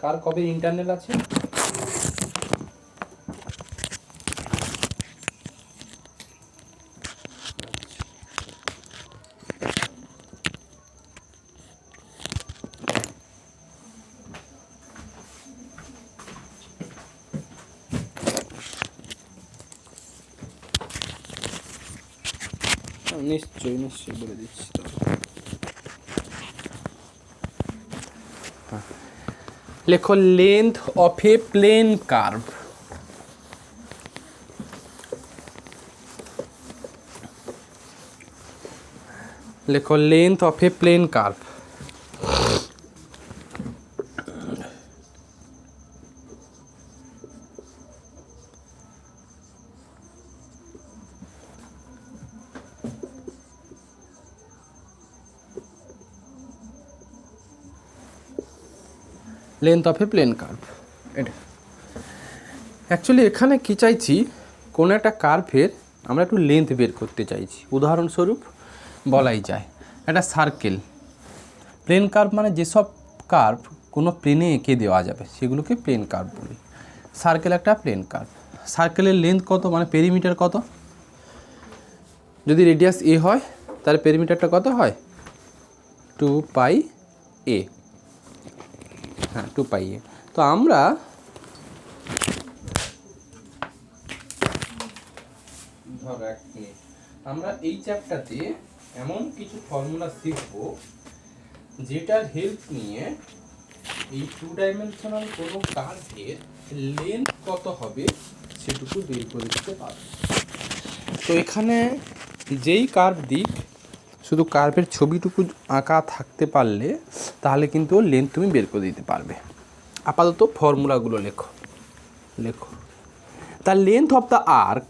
কার কবে ইন্টারনাল আছে? নিশ্চয়ই নিশ্চয়ই বলে দিচ্ছি তো। লেখো length of a plane curve. লেখো length of a plane curve. Length of a plane curve এটা অ্যাকচুয়ালি এখানে কী চাইছি, কোনো একটা কার্ভের আমরা একটু লেন্থ বের করতে চাইছি। উদাহরণস্বরূপ বলাই যায় একটা সার্কেল, প্লেন কার্ভ মানে যেসব কার্ভ কোনো প্লেনে এঁকে দেওয়া যাবে সেগুলোকে প্লেন কার্ভ বলি। সার্কেল একটা প্লেন কার্ভ। সার্কেলের লেন্থ কত, মানে পেরিমিটার কত? যদি রেডিয়াস এ হয় তাহলে পেরিমিটারটা কত হয়? 2πa। হ্যাঁ 2πa। তো আমরা আমরা এই চ্যাপ্টারতে এমন কিছু ফর্মুলা শিখব যেটার হেল্প নিয়ে এই 2 ডাইমেনশনাল কোনো কার্ভের লেন্থ কত হবে সেটুকু বের করে দিতে পারবে। তো এখানে যেই কার্ভ দিক, শুধু কার্ভের ছবিটুকু আঁকা থাকতে পারলে তাহলে কিন্তু লেন্থ তুমি বের করে দিতে পারবে। আপাতত ফর্মুলাগুলো লেখো। The length of the arc,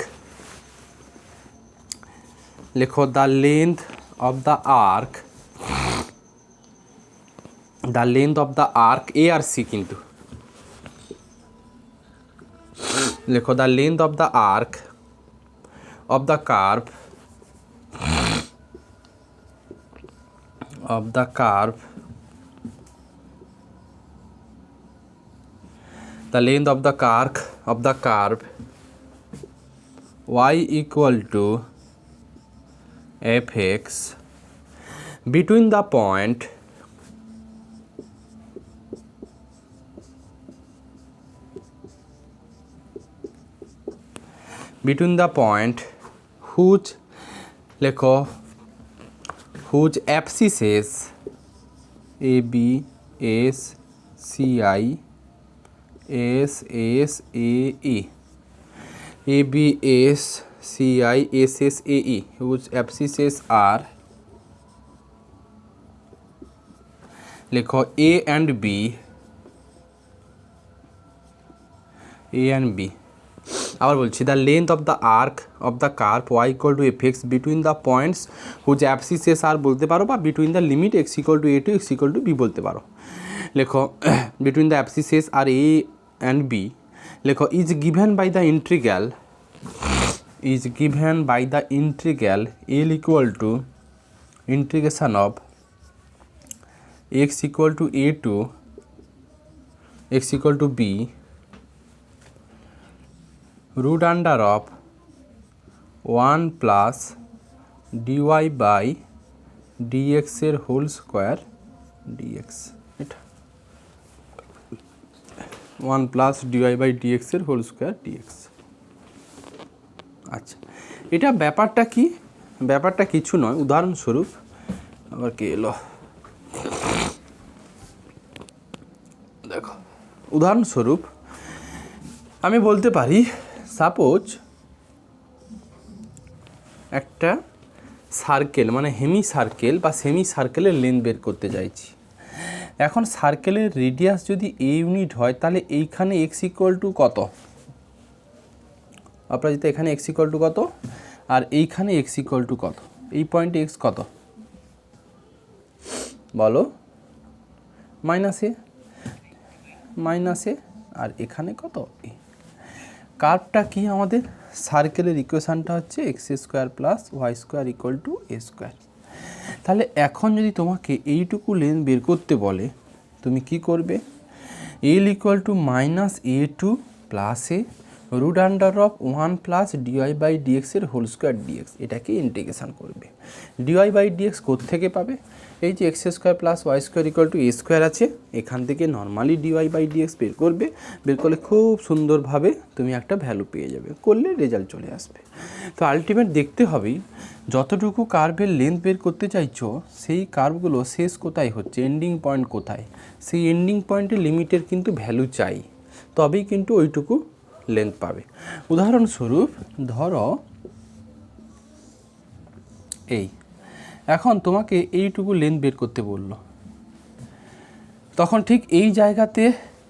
লেখো the length of the arc, the length of the arc A R C কিন্তু লেখো the length of the arc of the curve the length of the arc of the curve y equal to fx between the point whose লেখো whose abscisses a b s c i s s a e a b s c i s s a e whose abscisses are লেখো a and b আবার বলছি the length of the arc of the curve y equal to F X between the points whose abscissas are বলতে পারো, বা between the limit X equal to A to X equal to B বলতে পারো। লেখো between the abscissas are A and B, লেখো is given by the integral L equal to integration of x equal to A to X equal to B root under of 1 plus dy by dx এর whole square dx, এটা 1 plus dy by dx এর whole square dx। আচ্ছা, এটা ব্যাপারটা কিছু নয়। উদাহরণস্বরূপ আবার কে এলো, দেখো উদাহরণস্বরূপ আমি বলতে পারি সাপোজ একটা সার্কেল মানে হেমি সার্কেল বা সেমি সার্কেলের লেন্থ বের করতে চাইছি। এখন সার্কেলের রেডিয়াস যদি এ ইউনিট হয় তাহলে এইখানে এক্স ইকুয়াল টু কত, অপরাজিত এখানে এক্স ইকুয়াল টু কত আর এইখানে এক্স ইকুয়াল টু কত, এই পয়েন্টে এক্স কত বলো, মাইনাসে আর এখানে কত এ। কার্ভটা কি আমাদের, সার্কেলের ইকুয়েশানটা হচ্ছে x square plus Y square equal to A square. তাহলে এখন যদি তোমাকে এইটুকু লেন্থ বের করতে বলে তুমি কি করবে, L equal to minus A to plus A root under of 1 plus DY by ডিএক্সের হোল স্কোয়ার ডিএক্স, এটাকে ইন্টিগ্রেশন করবে। ডিওয়াই বাই ডিএক্স কোত্থেকে পাবে? এই যে X square plus Y square equal to A square আছে, এখান থেকে নর্মালি ডিওয়াই বাই ডিএক্স বের করবে। বের করলে খুব সুন্দরভাবে তুমি একটা ভ্যালু পেয়ে যাবে, করলে রেজাল্ট চলে আসবে। তো আলটিমেট দেখতে হবেই যতটুকু কার্ভের লেন্থ বের করতে চাইছো সেই কার্ভগুলো শেষ কোথায় হচ্ছে, এন্ডিং পয়েন্ট কোথায়, সেই এন্ডিং পয়েন্টের লিমিটের কিন্তু ভ্যালু চাই, তবেই কিন্তু ওইটুকু লেন্থ পাবে। উদাহরণস্বরূপ ধরো এই, এখন তোমাকে এইটুকু লেন্থ বের করতে বলল, তখন ঠিক এই জায়গাতে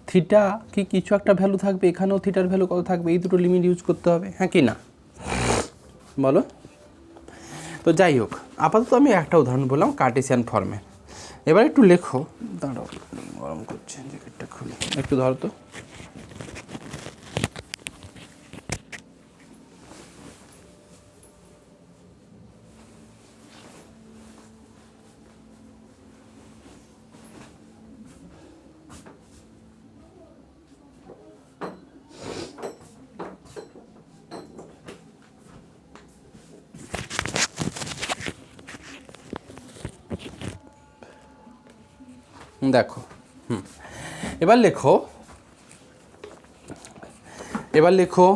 থিটা কি কিছু একটা ভ্যালু থাকবে, এখানেও থিটার ভ্যালু কত থাকবে, এই দুটো লিমিট ইউজ করতে হবে, হ্যাঁ কি না বলো? তো যাই হোক, আপাতত আমি একটা উদাহরণ বললাম কার্টেসিয়ান ফর্মে। এবার একটু লেখো, দাঁড়াও গরম করছে, জ্যাকেটটা খুলে একটু ধরো তো। দেখো এবার লেখো,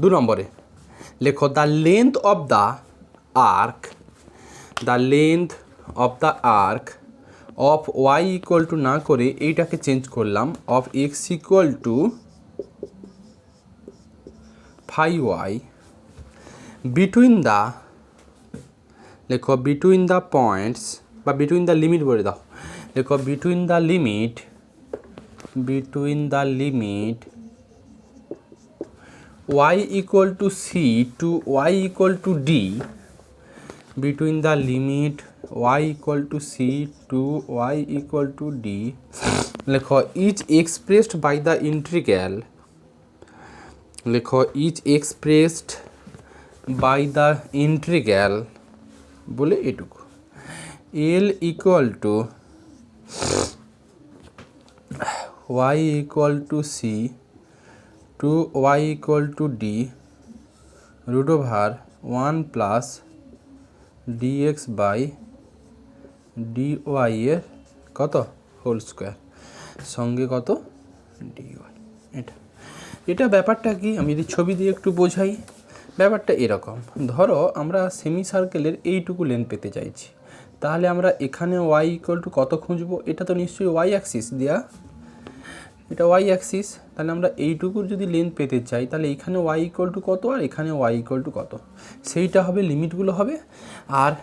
দু নম্বরে লেখো the length of the arc, of y equal to না করে এইটাকে চেঞ্জ করলাম, of x equal to phi y between the, লেখো বিটুইন দ্য পয়েন্টস বা বিটুইন দ্য লিমিট বলে দাও, লেখো between the limit y equal to c to y equal to d, between the limit y equal to c to y equal to d, লেখো is expressed by the integral, লেখো is expressed by the integral বলে এটুকু, l equal to y equal to c to y equal to d root over 1 plus dx by dy এর কত whole square সঙ্গে কত dy। এটা ব্যাপারটা কি, আমি যদি ছবি দিয়ে একটু বোঝাই, ব্যাপারটা এরকম। ধরো আমরা সেমি সার্কেলের এইটুকু লেন্থ পেতে চাইছি, তাহলে আমরা এখানে y ইকুয়াল টু কত খুঁজবো, এটা তো নিশ্চয়ই y অ্যাক্সিস দেয়া, এটা y অ্যাক্সিস, তাহলে আমরা এইটুকুর যদি লেন্থ পেতে চাই তাহলে এখানে y ইকুয়াল টু কত আর এখানে y ইকুয়াল টু কত, সেইটা হবে লিমিটগুলো হবে। আর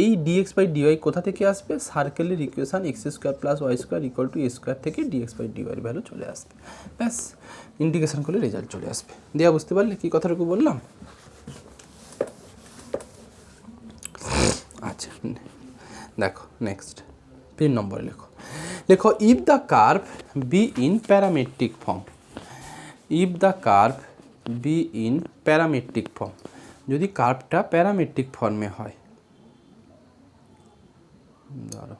এই dx বাই dy কোথা থেকে আসবে, সার্কেলের ইকুয়েশান x square plus Y square equal to A square থেকে dx বাই dy এর ভ্যালু চলে আসবে, ব্যাস ইন্টিগ্রেশন করলে রেজাল্ট চলে আসবে। দেয়া বুঝতে পারলে কী কথাটুকু বললাম? আচ্ছা দেখো নেক্সট 3 নম্বরে লেখো if the curve be in parametric form, যদি কার্ভটা প্যারামেট্রিক ফর্মে হয়, ধরো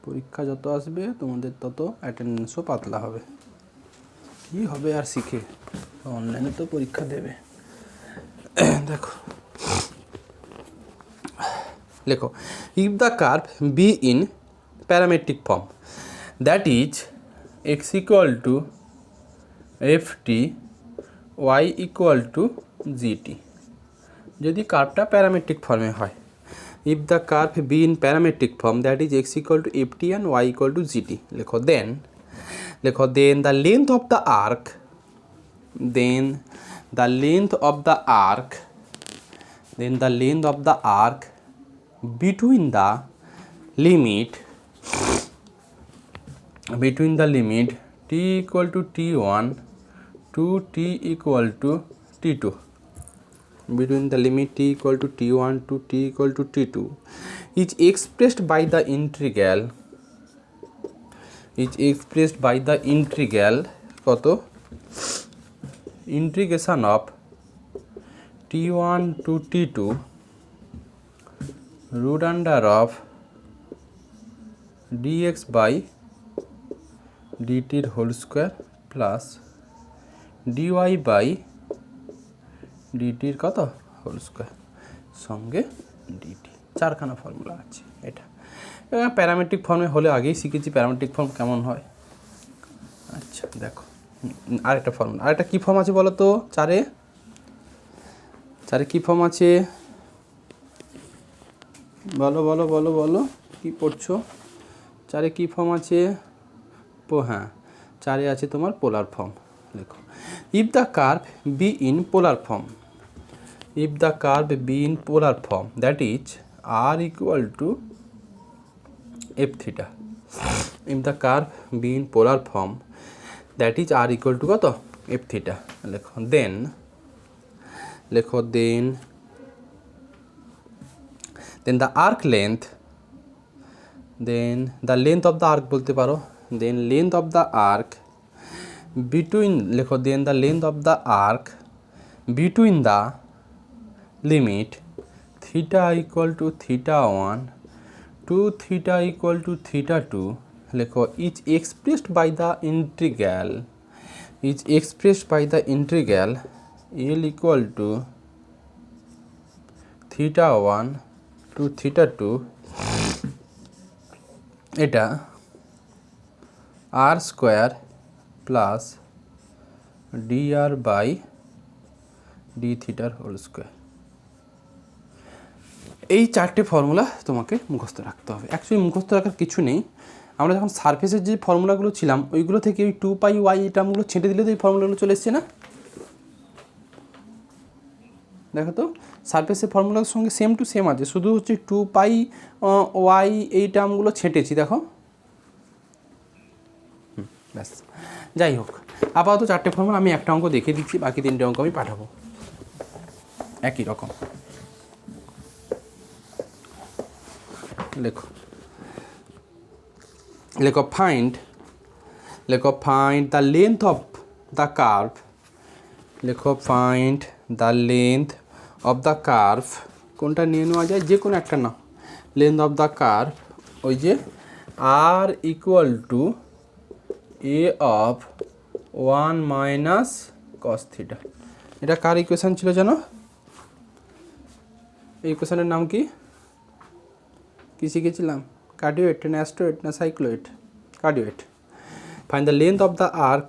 পরীক্ষা যত আসবে তোমাদের তত অ্যাটেন্ডেন্সও পাতলা হবে, কী হবে আর শিখে, অনলাইনে তো পরীক্ষা দেবে। দেখো লেখো if the curve be in parametric form, that is x equal to f t y equal to g t, যদি কার্ভটা প্যারামেট্রিক ফর্মে হয়, if the curve be in parametric form that is x equal to f t and y equal to g t, then the length of the arc, between the limit t equal to t1 to t equal to t2, between the limit t equal to t1 to t equal to t2 is expressed by the integral কত integration of t1 to t2 root under of dx by dt whole square plus dy by dt কত whole square সঙ্গে dt চারখানা formula আছে। এটা parametric ফর্মে হলে আগেই শিখেছি প্যারামেট্রিক ফর্ম কেমন হয়। আচ্ছা দেখো আরেকটা ফর্মুলা, আরেকটা কী ফর্ম আছে বলো তো? চারে কী ফর্ম আছে বলো বলো বলো বলো কী পড়ছো? চারে কী ফর্ম আছে? হ্যাঁ, চারে আছে তোমার পোলার ফর্ম। দেখো, if the curve be in polar form, if the curve be in polar form, that is r equal to f theta, if the curve be in polar form, that is r equal to কত f theta লেখো, then the arc length, then the length of the arc বলতে পারো, then length of the arc between লেখো, then the length of the arc between the limit theta equal to theta 1 to theta equal to theta 2 লেখো is expressed by the integral L equal to theta 1 to theta 2 এটা r square plus dr by d theta whole square। এই চারটে formula তোমাকে মুখস্থ রাখতে হবে। Actually মুখস্থ রাখার কিছু নেই, আমরা যখন সারফেসের যে ফর্মুলাগুলো ছিলাম ওইগুলো থেকে ওই 2 পাই ওয়াই এই টার্মগুলো ছেঁটে দিলে তো এই ফর্মুলাগুলো চলে এসছে না? দেখো তো সারফেসের ফর্মুলার সঙ্গে সেম টু সেম আছে, শুধু হচ্ছে 2 পাই ওয়াই এই টার্মগুলো ছেঁটেছি। দেখো ব্যাস, যাই হোক আপাতত চারটে ফর্মুলা আমি একটা অঙ্ক দেখিয়ে দিচ্ছি, বাকি তিনটে অঙ্ক আমি পাঠাবো একই রকম। লেখো find the length of the curve, find the length of the curve, কোনটা নিয়ে নেওয়া যায়? যে কোনো একটা নাও। লেন্থ অফ দ্য কার্ভ ওই যে R equal to A of 1 minus cos theta. এটা কার ইকুয়েশান ছিল জানো? এই ইকুয়েশানের নাম কি শিখেছিলাম? কার্ডিওয়েট না অ্যাস্ট্রোয়েট না cycloid? Cardioid. Find the length of the arc,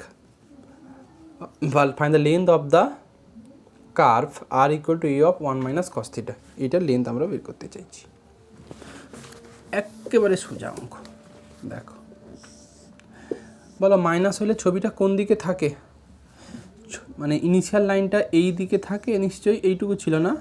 find the length of the curve R equal to A of 1 minus cos theta. এইটার লেন্থ আমরা বের করতে চাইছি। একেবারে সোজা অঙ্ক। দেখো বলো মাইনাস হলে ছবিটা কোন দিকে থাকে? মানে ইনিশিয়াল লাইনটা এই দিকে থাকে নিশ্চয়ই, এইটুকু ছিল না?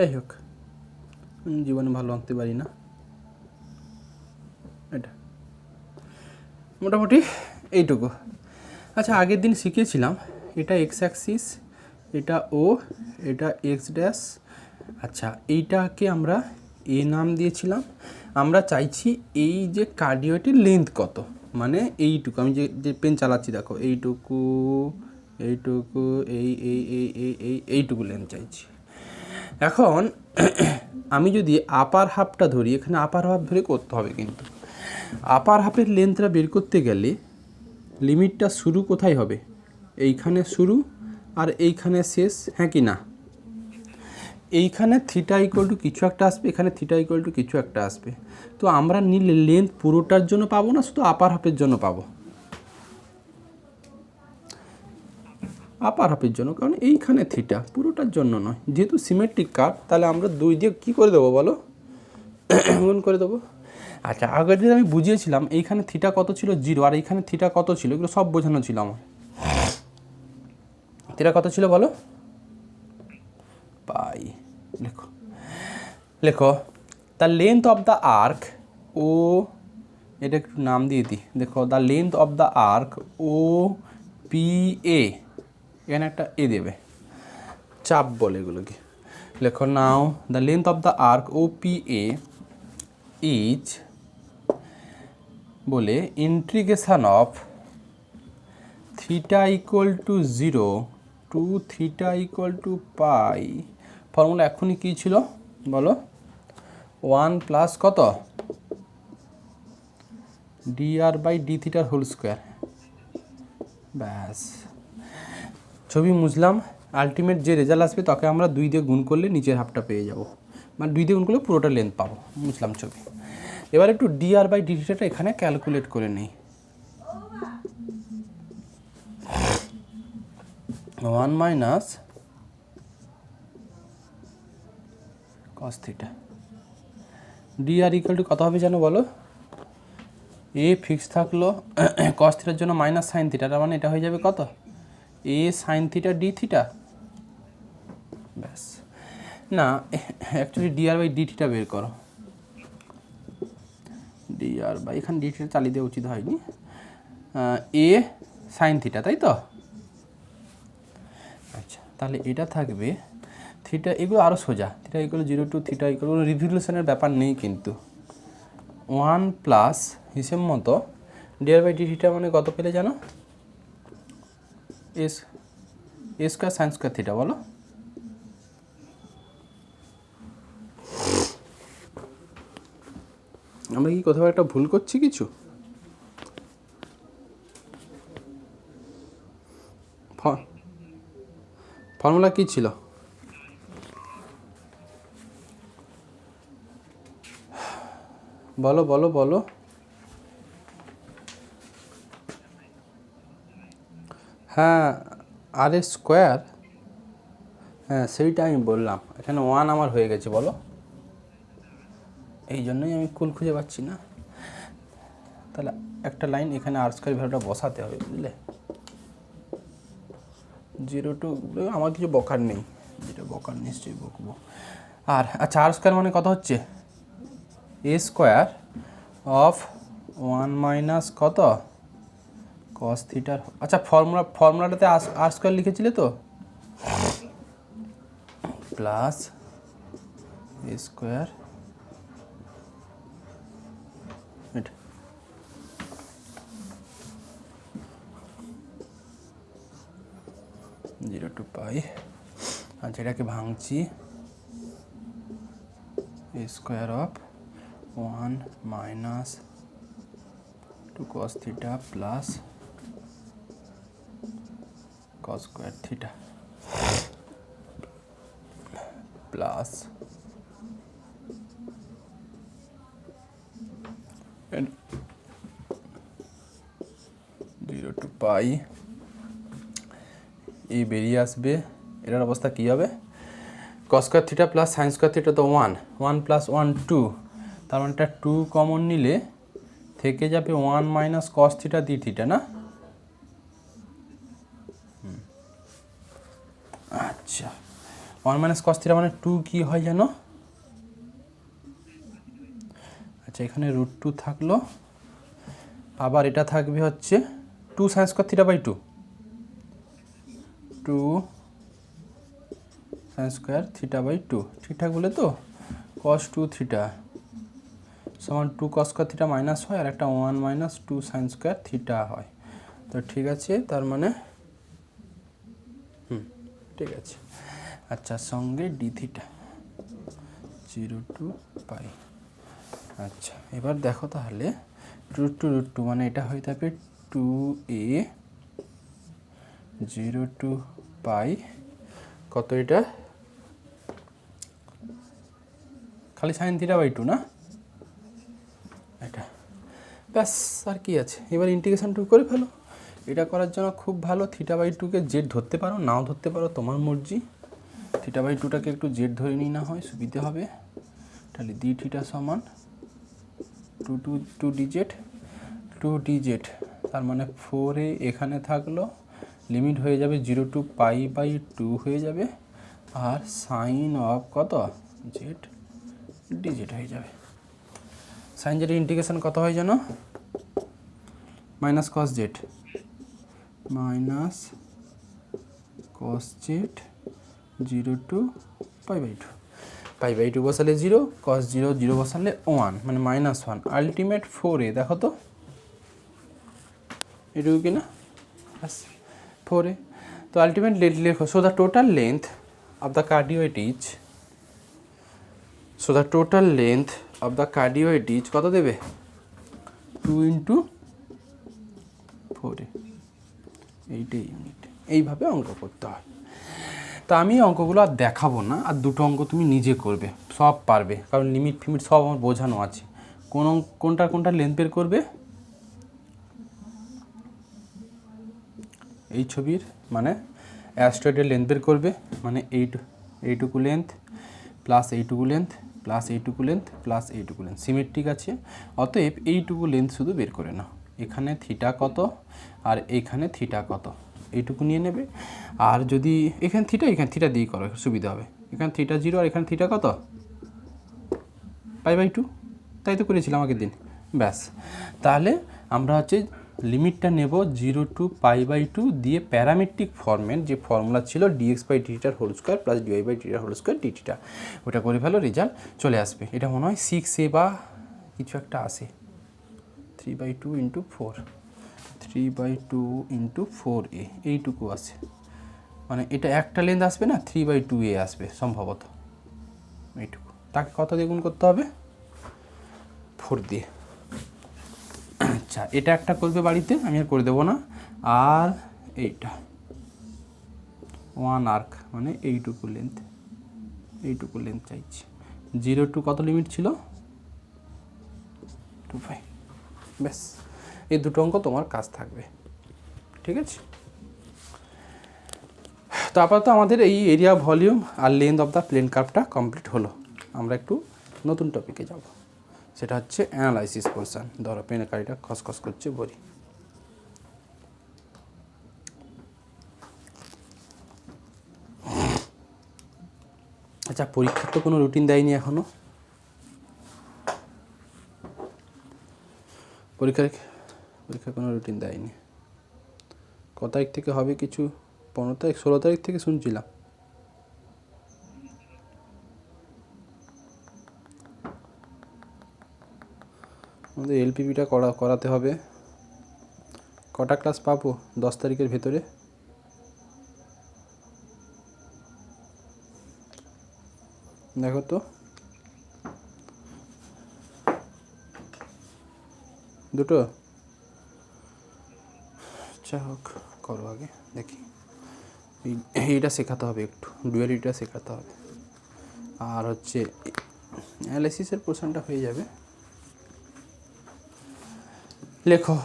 যাই হোক জীবনে ভালো আঁকতে পারি না, এটা মোটামুটি এইটুকু। আচ্ছা আগের দিন শিখিয়েছিলাম এটা এক্স অ্যাক্সিস, এটা ও, এটা এক্স ড্যাশ। আচ্ছা এইটাকে আমরা এ নাম দিয়েছিলাম। আমরা চাইছি এই যে কার্ডিওয়েটের লেন্থ কত, মানে এইটুকু, আমি যে পেন চালাচ্ছি দেখো এইটুকু এইটুকু এই এই এই এই এই এইটুকু লেন্থ চাইছি। এখন আমি যদি আপার হাফটা ধরি, এখানে আপার হাফ ধরে করতে হবে, কিন্তু আপার হাফের লেন্থটা বের করতে গেলে লিমিটটা শুরু কোথায় হবে? এইখানে শুরু আর এইখানে শেষ, হ্যাঁ কি না? এইখানে থিটা ইকুয়াল টু কিছু একটা আসবে, এখানে থিটা ইকুয়াল টু কিছু একটা আসবে। তো আমরা নিলে লেন্থ পুরোটার জন্য পাবো না, শুধু আপার হাফের জন্য পাবো? আপার হাফের জন্য, কারণ এইখানে থিটা, পুরোটার জন্য নয়। যেহেতু সিমেট্রিক কার্ভ তাহলে আমরা দুই দিয়ে কী করে দেবো বলো? গুণ করে দেবো। আচ্ছা আগের দিন আমি বুঝিয়েছিলাম এইখানে থিটা কত ছিল 0, আর এইখানে থিটা কত ছিল, এগুলো সব বোঝানো ছিল আমার। থিটা কত ছিল বলো? পাই। লেখো the length of the arc O, এটা একটু নাম দিয়ে দিই। দেখো the length of the arc O P A, এখানে একটা এ দেবে, চাপ বলে এগুলোকে। লেখো now the length of the arc O P A is বলে integration of theta equal to 0 to theta equal to pi, formula এখনই কী ছিল বলো? 1 প্লাস কত dr বাই ডি থিটার হোল স্কোয়ার। ব্যাস, ছবি মুছলাম। আলটিমেট যে রেজাল্ট আসবে তাকে আমরা 2 দিয়ে গুণ করলে নিচের হাফটা পেয়ে যাব, মানে 2 দিয়ে গুণ করলে পুরোটা লেন্থ পাবো। মুছলাম ছবি। এবার একটু dr বাই ডি থিটাটা এখানে ক্যালকুলেট করে নিই। 1 minus cos theta dr equal to কত হবে জানো বলো? এ ফিক্স থাকলো cos থিটার জন্য মাইনাস সাইন থিটা, তার মানে এটা হয়ে যাবে কত? A sine theta d theta. ব্যাস, না actually dr by d theta বের করো। dr বাই, এখানে ডি থিটা চালিয়ে দেওয়া উচিত হয়নি, এ সাইন থিটা, তাই তো? আচ্ছা, তাহলে এটা থাকবে থিটা, এগুলো আরও সোজা, theta equal 0 to theta equal, কোনো রিভলিউশনের ব্যাপার নেই কিন্তু। 1 প্লাস হিসেব মতো dr বাই ডি থিটা মানে কত পেলে জানো? এ স্কোয়ার সাইন স্কোয়ার থিটা, বলো? আমরা কি কোথাও একটা ভুল করছি কিছু? ফর্মুলা কি ছিল? বলো বলো বলো। হ্যাঁ, আর স্কোয়ার, হ্যাঁ সেইটা আমি বললাম। এখানে 1 আমার হয়ে গেছে, বলো? এই জন্যই আমি কুল খুঁজে পাচ্ছি না। তাহলে একটা লাইন এখানে আর স্কোয়ার ভ্যালুটা বসাতে হবে, বুঝলে? 0 টু, আমার কিছু বকার নেই, যেটা বকার নিশ্চয়ই বকবো। আর আচ্ছা, আর স্কোয়ার মানে কত হচ্ছে? এ স্কোয়ার অফ 1 মাইনাস কত cos থিটার। আচ্ছা, ফর্মুলাটাতে আর স্কোয়ার লিখেছিলে তো, প্লাস এ স্কোয়ার, এটা 0 টু পাই। আচ্ছা, এটাকে ভাঙছি, A square of 1 minus 2 cos theta plus cos square theta plus 0 to pi. এই বেরিয়ে আসবে, এটার অবস্থা কী হবে? cos square theta plus sine square theta তো 1 প্লাস 1 2, তার মানে এটা 2 কমন নিলে থেকে যাবে 1 minus cos theta d theta, না? আচ্ছা, 1 মাইনাস cos থিটা মানে 2 কী হয় জানো? আচ্ছা, এখানে √2 থাকলো, আবার এটা থাকবে হচ্ছে 2 sine square theta by 2 sine square theta by 2, ঠিকঠাক বলে তো? cos 2 থিটা সমান 2 cos স্কোয়ার থিটা মাইনাস হয়, আর একটা 1 মাইনাস 2 সাইন স্কোয়ার থিটা হয়। তো ঠিক আছে, তার মানে ঠিক আছে। আচ্ছা, সঙ্গে ডি থিটা 0 টু পাই। আচ্ছা, এবার দেখো তাহলে √2 মানে এটা হয়ে যাবে 2a 0 টু পাই, কত এটা? খালি সাইন থিটা বাই 2, না? এটা ব্যাস, আর কি আছে? এবার ইন্টিগ্রেশনটুকু করে ফেলো। এটা করার জন্য খুব ভালো, থিটা বাই 2কে জেড ধরতে পারো, নাও ধরতে পারো, তোমার মর্জি। থিটা বাই 2টাকে একটু জেড ধরে নিই, না হয় সুবিধে হবে। তাহলে ডি থিটা সমান 2 ডিজেড, তার মানে 4a এখানে থাকলো, লিমিট হয়ে যাবে 0 টু পাই বাই 2 হয়ে যাবে, আর সাইন অফ কত জেড ডিজেড হয়ে যাবে। সাইন জেড ইন্টিগ্রেশন কত হয় জানো? Minus cos z minus cos z 0 to pi by 2, pi by 2 বসালে 0, cos 0 0 বসালে 1, মানে -1, আলটিমেট 4a। দেখো তো, এটুকু কি না, ব্যাস 4a। তো আলটিমেট লেখো, so the total length of the cardioid is, so the total length of the cardioid is কত দেবে, 2 × 4a, এইটাই ইউনিট। এইভাবে অঙ্ক করতে হয়। তা আমি অঙ্কগুলো আর দেখাবো না, আর দুটো অঙ্ক তুমি নিজে করবে, সব পারবে, কারণ লিমিট ফিমিট সব আমার বোঝানো আছে। কোনটার লেন্থ বের করবে, এই ছবির মানে অ্যাস্ট্রয়েডের লেন্থ বের করবে, মানে এইটুকু লেন্থ প্লাস এইটুকু লেন্থ প্লাস এইটুকু লেন্থ প্লাস এইটুকু লেন্থ সিমেট্রিক আছে। অতএব এইটুকু লেন্থ শুধু বের করে নাও, এখানে থিটা কত আর এইখানে থিটা কত, এইটুকু নিয়ে নেবে। আর যদি এখানে থিটা দিয়ে করো, সুবিধা হবে। এখানে থিটা 0 আর এখানে থিটা কত, π/2, তাই তো করেছিলাম আগের দিন। ব্যাস, তাহলে আমরা হচ্ছে লিমিটটা নেব 0 to π/2 দিয়ে প্যারামেট্রিক ফর্মের যে ফর্মুলা ছিল dx/dθ² + dy/dθ² dθ, ওটা করে ফেলো, রেজাল্ট চলে আসবে। এটা মনে হয় 6a বা কিছু একটা আসে, 3/2 × 4, 3/2 × 4a, এইটুকু আছে, মানে এটা একটা লেন্থ আসবে না, 3/2a আসবে সম্ভবত, এইটুকু। তাকে কত দিয়ে গুণ করতে হবে, 4 দিয়ে। আচ্ছা, এটা একটা করবে বাড়িতে, আমি আর করে দেবো না। আর এইটা 1 আর্ক, মানে এইটুকু লেন্থ চাইছি। 0 to কত লিমিট ছিল, 2π। ব্যাস, এই দুটো অঙ্ক তোমার কাজ থাকবে, ঠিক আছে। তো আপাতত আমাদের এই এরিয়া, ভলিউম আর লেন্থ অফ দ্য প্লেন কার্ভটা কমপ্লিট হলো। আমরা একটু নতুন টপিকে যাব, সেটা হচ্ছে অ্যানালাইসিস পোর্শন। ধরো পেনের কালিটা খসখস করছে, বলি। আচ্ছা, পরীক্ষার তো কোনো রুটিন দেয়নি এখনো। পরীক্ষার কোনো রুটিন দেয়নি। ক তারিখ থেকে হবে কিছু, 15 তারিখ 16 তারিখ থেকে শুনছিলাম। আমাদের এলপিপিটা করাতে হবে। কটা ক্লাস পাবো 10 তারিখের ভেতরে? দেখো তো, দুটো। আচ্ছা হোক, করো আগে দেখি। এইটা শেখাতে হবে, একটু ডুয়ালিটিটা শেখাতে হবে। আর হচ্ছে অ্যানালাইসিসের পোর্শনটা হয়ে যাবে। লেখো,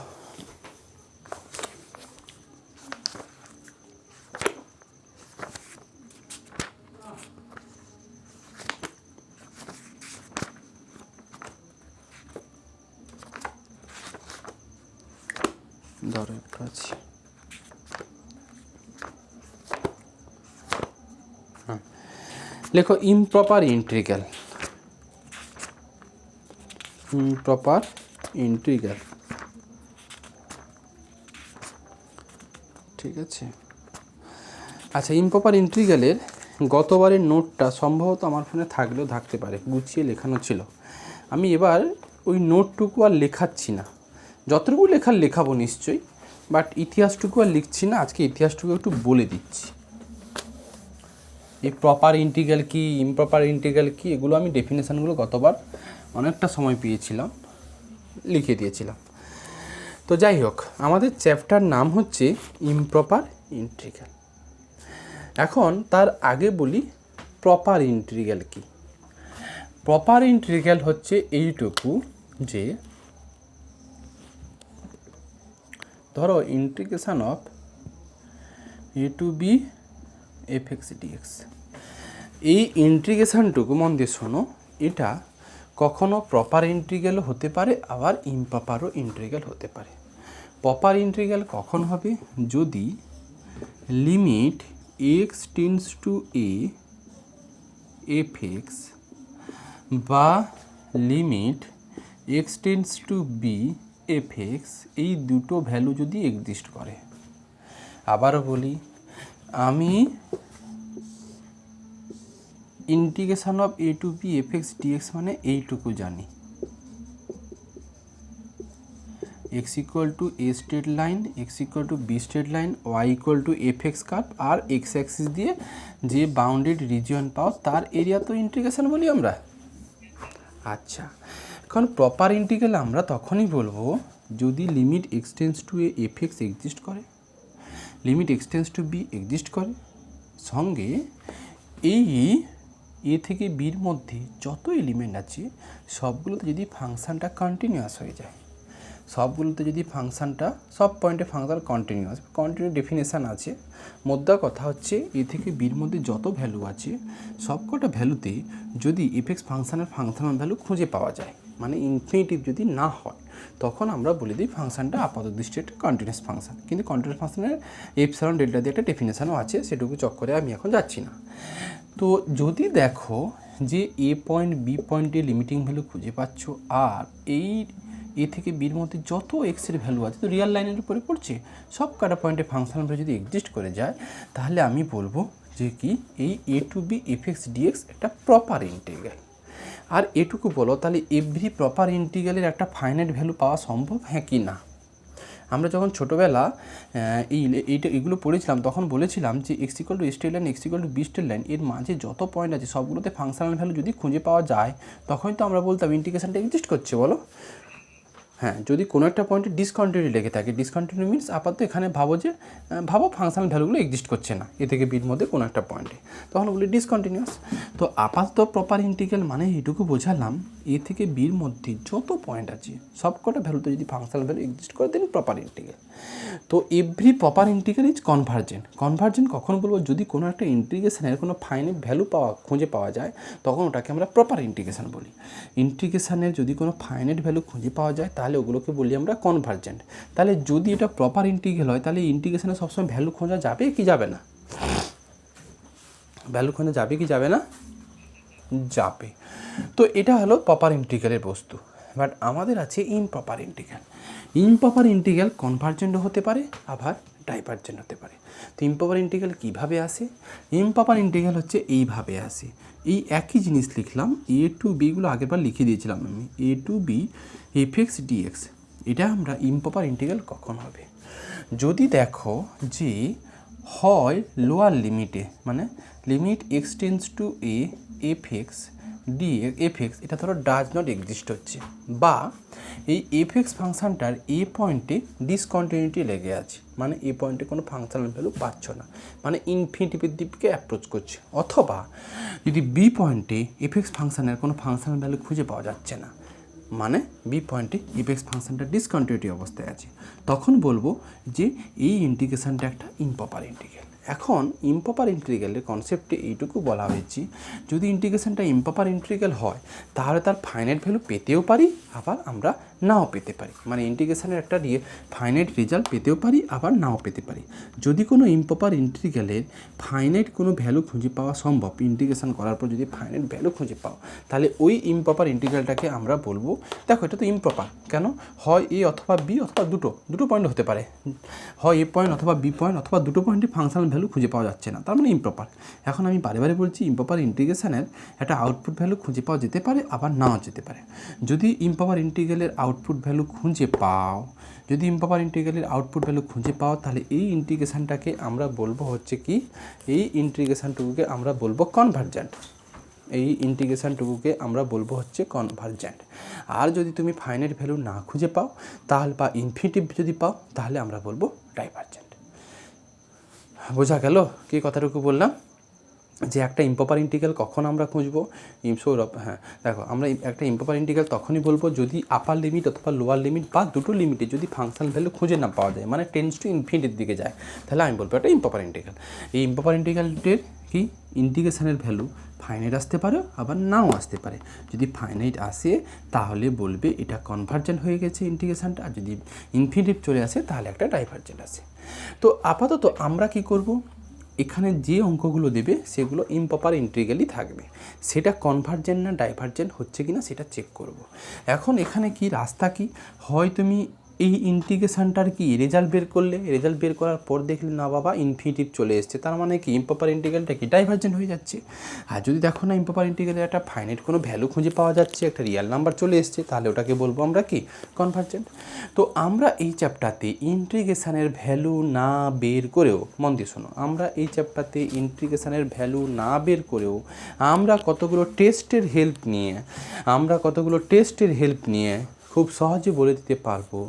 ধরো একটু আছে, লেখো ইমপ্রপার ইন্টিগ্রাল। ঠিক আছে। আচ্ছা, ইমপ্রপার ইন্টিগ্রালের গতবারের নোটটা সম্ভবত আমার ফোনে থাকলেও থাকতে পারে, গুছিয়ে লেখানো ছিল। আমি এবার ওই নোটটুকু আর লেখাচ্ছি না, যতটুকু লেখাবো নিশ্চয়ই, বাট ইতিহাসটুকু আর লিখছি না। আজকে ইতিহাসটুকু একটু বলে দিচ্ছি। এই প্রপার ইন্টিগ্রাল কি, ইমপ্রপার ইন্টিগ্রাল কি, এগুলো আমি ডেফিনেশানগুলো গতবার অনেকটা সময় পেয়েছিলাম, লিখে দিয়েছিলাম। তো যাই হোক, আমাদের চ্যাপ্টার নাম হচ্ছে ইমপ্রপার ইন্টিগ্রাল। এখন তার আগে বলি প্রপার ইন্টিগ্রাল কি। প্রপার ইন্টিগ্রাল হচ্ছে এইটুকু যে, ধরো integration of a to b fx dx, এই ইন্টিগ্রেশনটুকু মন দিয়ে শোনো, এটা কখনো প্রপার ইন্টিগ্রাল হতে পারে, আবার ইমপ্রপারও ইন্টিগ্রাল হতে পারে। প্রপার ইন্টিগ্রাল কখন হবে, যদি limit x tends two a fx বা limit x tends two b fx, এই দুটো ভ্যালু যদি এক্সিস্ট করে। আবারও বলি, আমি integration of a to b fx dx মানে এইটুকু জানি। X equal to a straight line, x equal to b straight line, y equal to F x curve, আর এক্স অ্যাক্সিস দিয়ে যে বাউন্ডেড রিজিয়ন পাও তার এরিয়া তো ইন্টিগ্রেশন বলি আমরা। আচ্ছা, এখন প্রপার ইন্টিগ্রাল আমরা তখনই বলবো যদি limit x tends to a f x exist করে, limit x tends to b exist করে, সঙ্গে এই এ থেকে বির মধ্যে যত এলিমেন্ট আছে সবগুলোতে যদি ফাংশানটা কন্টিনিউয়াস হয়ে যায়, সবগুলোতে যদি ফাংশানটা সব পয়েন্টে ফাংশান কন্টিনিউ ডেফিনেশান আছে। মোদ্দা কথা হচ্ছে এ থেকে বির মধ্যে যত ভ্যালু আছে সবকটা ভ্যালুতে যদি এফএক্স ফাংশানের ফাংশনাল ভ্যালু খুঁজে পাওয়া যায়, মানে ইনফিনিটিভ যদি না হয়, তখন আমরা বলে দিই ফাংশানটা আপাতত দৃষ্টি একটা কন্টিনিউয়াস ফাংশান। কিন্তু কন্টিনিউয়াস ফাংশানের এপসাইলন ডেল্টা দিয়ে একটা ডেফিনেশানও আছে, সেটুকু চক্করে আমি এখন যাচ্ছি না। তো যদি দেখো যে এ পয়েন্ট বি পয়েন্টে লিমিটিং ভ্যালু খুঁজে পাচ্ছ, আর এই এ থেকে বির মধ্যে যত এক্সের ভ্যালু আছে তো রিয়াল লাইনের উপরে পড়ছে, সব কটা পয়েন্টে ফাংশনাল ভ্যালু যদি এক্সিস্ট করে যায়, তাহলে আমি বলবো যে কি এই a to b f x dx একটা প্রপার ইন্টিগ্রাল। আর এটুকু বলো তাহলে এভরি প্রপার ইন্টিগ্রালের একটা ফাইনাইট ভ্যালু পাওয়া সম্ভব, হ্যাঁ কি না? আমরা যখন ছোটোবেলা এগুলো পড়েছিলাম তখন বলেছিলাম যে x equal to a straight line, x equal to b straight line, এর মাঝে যত পয়েন্ট আছে সবগুলোতে ফাংশনাল ভ্যালু যদি খুঁজে পাওয়া যায় তখনই তো আমরা বলতাম ইন্টিগ্রেশনটা এক্সিস্ট করছে, বলো? হ্যাঁ, যদি কোনো একটা পয়েন্টে ডিসকন্টিনিউটি লেগে থাকে, ডিসকন্টিনিউ মিনস আপাতত এখানে ভাবো ফাংশনাল ভ্যালুগুলো এক্সিস্ট করছে না এ থেকে বির মধ্যে কোনো একটা পয়েন্টে, তখন বলি ডিসকন্টিনিউয়াস। তো আপাতত প্রপার ইন্টিগ্রাল মানে এইটুকু বোঝালাম এ থেকে বির মধ্যে যত পয়েন্ট আছে সবকটা ভ্যালুতে যদি ফাংশনাল ভ্যালু এক্সিস্ট করে দেন প্রপার ইন্টিগ্রাল। তো every proper integral is convergent. Convergent কখন বলবো? যদি কোনো একটা ইন্টিগ্রেশনের কোনো ফাইনাইট ভ্যালু খুঁজে পাওয়া যায় তখন ওটাকে আমরা প্রপার ইন্টিগ্রেশন বলি। ইন্টিগ্রেশনের যদি কোনো ফাইনাইট ভ্যালু খুঁজে পাওয়া যায় তাহলে ওগুলোকে বলি আমরা কনভার্জেন্ট। তাহলে যদি এটা প্রপার ইন্টিগ্রাল হয় তাহলে ইন্টিগ্রেশনে সবসময় ভ্যালু খোঁজা যাবে কি যাবে না? ভ্যালু খোঁজা যাবে কি যাবে না? যাবে। তো এটা হলো প্রপার ইন্টিগ্রালের বস্তু। বাট আমাদের আছে ইমপ্রপার ইন্টিগ্রাল। ইমপ্রপার ইন্টিগ্রাল কনভার্জেন্টও হতে পারে আবার ডাইভার্জেন্ট হতে পারে। তো ইমপ্রপার ইন্টিগ্রাল কীভাবে আসে? ইমপ্রপার ইন্টিগ্রাল হচ্ছে এইভাবে আসে। এই একই জিনিস লিখলাম, এ টু বিগুলো আগেরবার লিখে দিয়েছিলাম আমি, a to b f x dx. এটা আমরা ইমপ্রপার ইন্টিগ্রাল কখন হবে? যদি দেখো যে হয় লোয়ার লিমিটে, মানে limit x tends to a f x d x f x, এটা ধরো ডাজ নট এক্সিস্ট হচ্ছে, বা এই এফ এক্স ফাংশানটার এ পয়েন্টে ডিসকন্টিনিউটি লেগে আছে, মানে এ পয়েন্টে কোনো ফাংশনাল ভ্যালু পাচ্ছ না, মানে ইনফিনিটিভের দিকে অ্যাপ্রোচ করছে। অথবা যদি বি পয়েন্টে এফ এক্স ফাংশানের কোনো ফাংশনাল ভ্যালু খুঁজে পাওয়া যাচ্ছে না, মানে বি পয়েন্টে এফ এক্স ফাংশনটা ডিসকন্টিনিউটি অবস্থায় আছে, তখন বলবো যে এই ইন্টিগ্রেশনটা একটা ইমপ্রপার ইন্টিগ্রাল। এখন ইমপ্রপার ইন্টিগ্রালের কনসেপ্টে এইটুকু বলা হয়েছে যদি ইন্টিগ্রেশনটা ইমপ্রপার ইন্টিগ্রাল হয় তাহলে তার ফাইনাইট ভ্যালু পেতেও পারি আবার আমরা নাও পেতে পারি, মানে ইন্টিগ্রেশনের একটা ফাইনাইট রেজাল্ট পেতেও পারি আবার নাও পেতে পারি। যদি কোনো ইমপ্রপার ইন্টিগ্রালের ফাইনাইট কোনো ভ্যালু খুঁজে পাওয়া সম্ভব, ইন্টিগ্রেশন করার পর যদি ফাইনাইট ভ্যালু খুঁজে পাও তাহলে ওই ইমপ্রপার ইন্টিগ্রালটাকে আমরা বলবো, দেখো এটা তো ইমপ্রপার, কেন? হয় এ অথবা বি অথবা দুটো পয়েন্ট হতে পারে, হয় এ পয়েন্ট অথবা বি পয়েন্ট অথবা দুটো পয়েন্টে ফাংশনাল ভ্যালু খুঁজে পাওয়া যাচ্ছে না, তার মানে ইমপ্রপার। এখন আমি বারে বারে বলছি ইমপ্রপার ইন্টিগ্রেশনের একটা আউটপুট ভ্যালু খুঁজে পাওয়া যেতে পারে আবার নাও যেতে পারে। যদি ইমপ্রপার ইন্টিগ্রালের আউটপুট ভ্যালু খুঁজে পাও, যদি ইমপ্রপার ইন্টিগ্রালের আউটপুট ভ্যালু খুঁজে পাও তাহলে এই ইন্টিগ্রেশনটাকে আমরা বলবো হচ্ছে কি, এই ইন্টিগ্রেশনটুকুকে আমরা বলবো কনভার্জেন্ট। এই ইন্টিগ্রেশনটুকুকে আমরা বলবো হচ্ছে কনভার্জেন্ট। আর যদি তুমি ফাইনাইট ভ্যালু না খুঁজে পাও তাহলে বা ইনফিনিটিভ যদি পাও তাহলে আমরা বলবো ডাইভার্জেন্ট। বোঝা গেল কি কথাটুকু বললাম? যে একটা ইমপ্রপার ইন্টিগ্রাল কখন আমরা খুঁজবো? সৌরভ, হ্যাঁ দেখো, আমরা একটা ইমপ্রপার ইন্টিগ্রাল তখনই বলবো যদি আপার লিমিট অথবা লোয়ার লিমিট বা দুটো লিমিটে যদি ফাংশনাল ভ্যালু খুঁজে না পাওয়া যায়, মানে টেন্স টু ইনফিনিটির দিকে যায়, তাহলে আমি বলবো এটা ইমপ্রপার ইন্টিগ্রাল। এই ইমপ্রপার ইন্টিগ্রালটির কি ইন্টিগ্রেশনের ভ্যালু ফাইনাইট আসতে পারে আবার নাও আসতে পারে। যদি ফাইনাইট আসে তাহলে বলবে এটা কনভার্জেন্ট হয়ে গেছে ইন্টিগ্রেশনটা, আর যদি ইনফিনিটিভ চলে আসে তাহলে একটা ডাইভার্জেন্ট আসে। তো আপাতত আমরা কি করব, এখানে যে অঙ্কগুলো দেবে সেগুলো ইমপ্রপার ইন্টিগ্রালই থাকবে, সেটা কনভার্জেন্ট না ডাইভার্জেন্ট হচ্ছে কি না সেটা চেক করব। এখন এখানে কি রাস্তা কি, হয় তুমি এই ইন্টিগ্রেশনটার কি রেজাল্ট বের করলে, রেজাল্ট বের করার পর দেখলে না বাবা ইনফিনিটিভ চলে এসছে, তার মানে কি ইম্প্রপার ইন্টিগ্রালটা কি ডাইভারজেন্ট হয়ে যাচ্ছে। আর যদি দেখো না ইম্প্রপার ইন্টিগ্রালের একটা ফাইনাইট কোনো ভ্যালু খুঁজে পাওয়া যাচ্ছে, একটা রিয়েল নাম্বার চলে এসছে, তাহলে ওটাকে বলবো আমরা কি কনভার্জেন্ট। তো আমরা এই চ্যাপ্টারতে ইন্টিগ্রেশনের ভ্যালু না বের করেও, মন দিয়ে শোনো, আমরা এই চ্যাপ্টারতে ইন্টিগ্রেশনের ভ্যালু না বের করেও আমরা কতগুলো টেস্টের হেল্প নিয়ে খুব সহজে বলে দিতে পারবো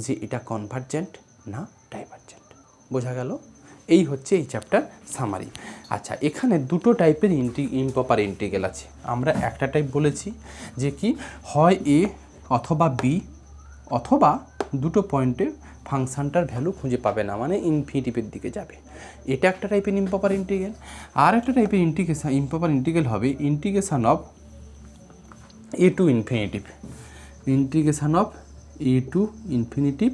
যে এটা কনভার্জেন্ট না ডাইভারজেন্ট। বোঝা গেল? এই হচ্ছে এই চ্যাপ্টার সামারি। আচ্ছা, এখানে দুটো টাইপের ইমপ্রপার ইন্টিগ্রাল আছে। আমরা একটা টাইপ বলেছি যে কি হয় এ অথবা বি অথবা দুটো পয়েন্টে ফাংশানটার ভ্যালু খুঁজে পাবে না, মানে ইনফিনিটিভের দিকে যাবে। এটা একটা টাইপের ইমপ্রপার ইন্টিগ্রাল। আর একটা টাইপের ইমপ্রপার ইন্টিগ্রাল হবে integration of a to infinity, integration of a to infinitive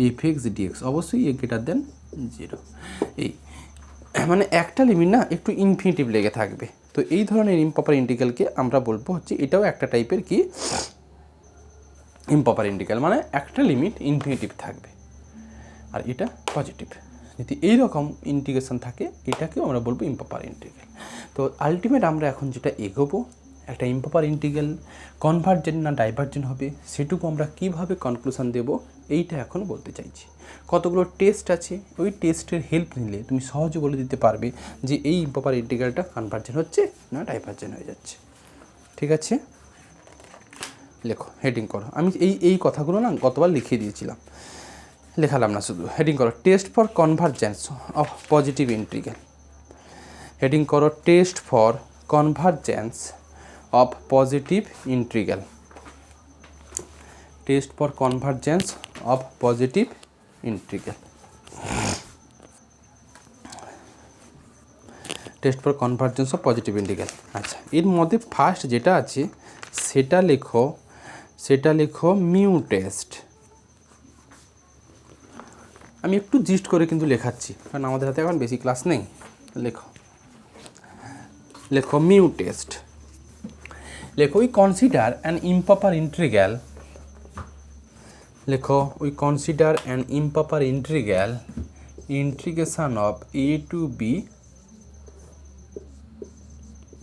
f x d x, অবশ্যই এ গ্রেটার দেন 0। এই মানে একটা লিমিট না একটু ইনফিনিটিভ লেগে থাকবে। তো এই ধরনের ইমপ্রপার ইন্টিগ্রালকে আমরা বলবো হচ্ছে এটাও একটা টাইপের কি ইমপ্রপার ইন্টিগ্রাল, মানে একটা লিমিট ইনফিনিটিভ থাকবে আর এটা পজিটিভ। যদি এইরকম ইন্টিগ্রেশন থাকে এটাকেও আমরা বলবো ইমপ্রপার ইন্টিগ্রাল। তো আলটিমেট আমরা এখন যেটা এগোবো, একটা ইমপ্রপার ইন্টিগ্রাল কনভার্জেন্ট না ডাইভারজেন্ট হবে সেটুকু আমরা কিভাবে কনক্লুশন দেব এইটা এখন বলতে চাইছি। কতগুলো টেস্ট আছে, ওই টেস্টের হেল্প নিলে তুমি সহজে বলে দিতে পারবে যে এই ইমপ্রপার ইন্টিগ্রালটা কনভার্জেন্ট হচ্ছে না ডাইভারজেন্ট হয়ে যাচ্ছে। ঠিক আছে, লেখো, হেডিং করো। আমি এই কথাগুলো না গতবার লিখিয়ে দিয়েছিলাম, লেখালাম না, শুধু হেডিং করো test for convergence of positive integral. Heading করো test for convergence of positive integral. Test for convergence of positive integral. Test for convergence of positive integral. আচ্ছা, এর মধ্যে ফার্স্ট যেটা আছে সেটা লেখো মিউ টেস্ট। আমি একটু জিস্ট করে কিন্তু লেখাচ্ছি কারণ আমাদের হাতে এখন বেশি ক্লাস নেই। লেখো মিউ টেস্ট। লেখো we consider an improper integral. লেখো we consider an improper integral integration of a to b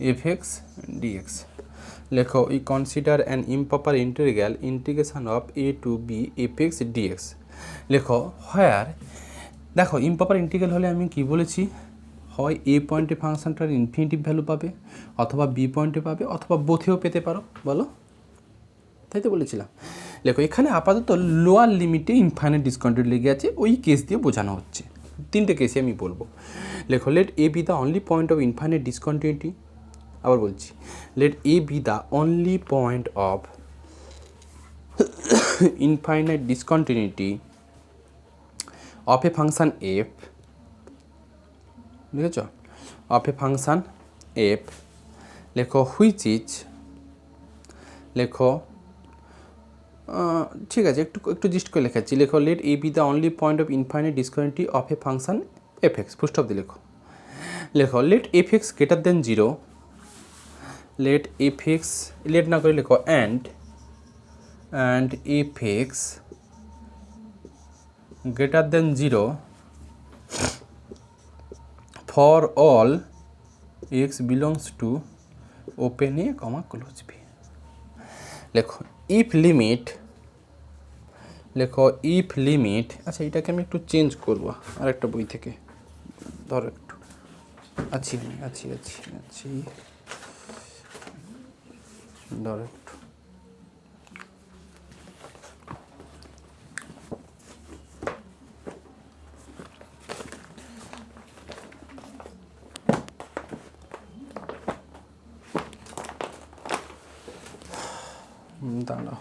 f x dx. লেখো we consider an improper integral integration of a to b f x dx. লেখো where, দেখো improper integral হলে আমি কি বলেছি, হয় এ পয়েন্টে ফাংশনটার ইনফিনিটিভ ভ্যালু পাবে অথবা বি পয়েন্টে পাবে অথবা বোথেও পেতে পারো, বলো, তাই তো বলেছিলাম। লেখো এখানে আপাতত লোয়ার লিমিটে ইনফাইনাইট ডিসকন্টিনিউটি লেগে আছে, ওই কেস দিয়ে বোঝানো হচ্ছে। তিনটে কেসে আমি বলবো। লেখো let a be the only point of infinite discontinuity. আবার বলছি, let a be the only point of infinite discontinuity of a function f, বুঝেছ, অফ এ ফাংশন এফ। লেখো হুইচ ইজ, লেখো ঠিক আছে, একটু জিস্ট করে লেখাচ্ছি। লেখো let a be the only point of infinite discontinuity of a function f x, full stop দিয়ে লেখো। লেখো let f x greater than 0, late f x, let না করে লেখো and f x greater than 0 for all x belongs to open a comma close b. লেখো if limit, লেখো if limit, আচ্ছা এটাকে আমি একটু চেঞ্জ করবো আরেকটা বই থেকে, ধরো একটু আছি ধরো একটু, দাঁড়াও,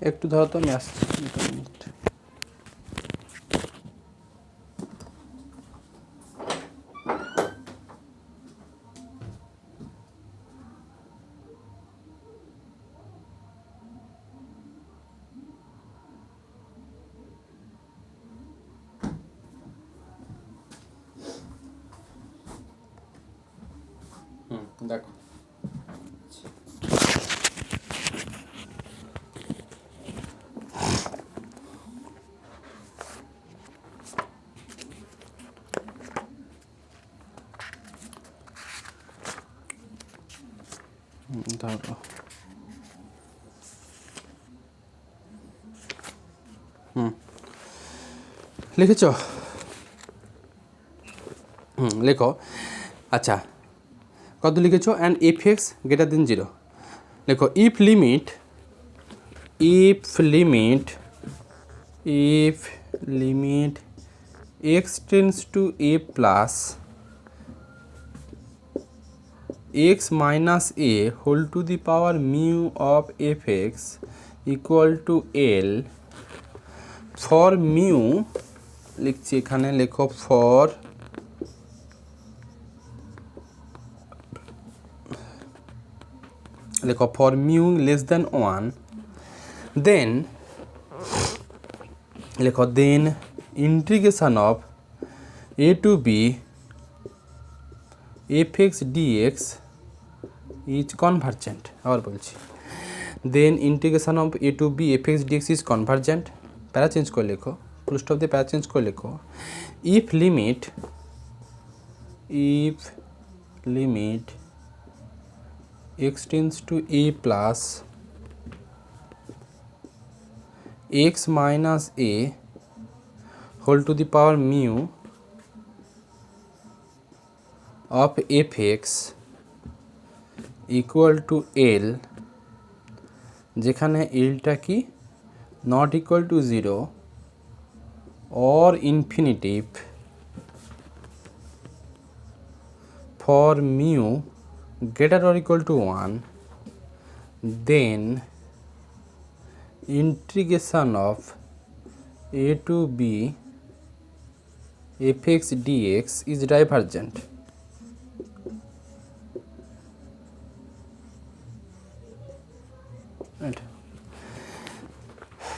একটু ধরো তো আমি আসছি। দেখো ধরো লিখেছ? লেখো। আচ্ছা কত লিখেছো? And f x greater than 0 লেখো। If limit x tends to a plus x minus a whole to the power mu of fx equal to L for mu লিখছি এখানে, লেখো for mu less than 1, then লেখো then integration of a to b fx dx is convergent. আবার বলছি, then integration of a to b fx dx is convergent. প্যারা change করে লেখো, ফুল stop দিয়ে প্যারা চেঞ্জ করে লেখো। if limit x tends to a plus x minus a whole to the power mu of fx equal to L, যেখানে Lটা কি not equal to 0 or infinitive for mu greater or equal to 1, then integration of a to b fx dx is divergent.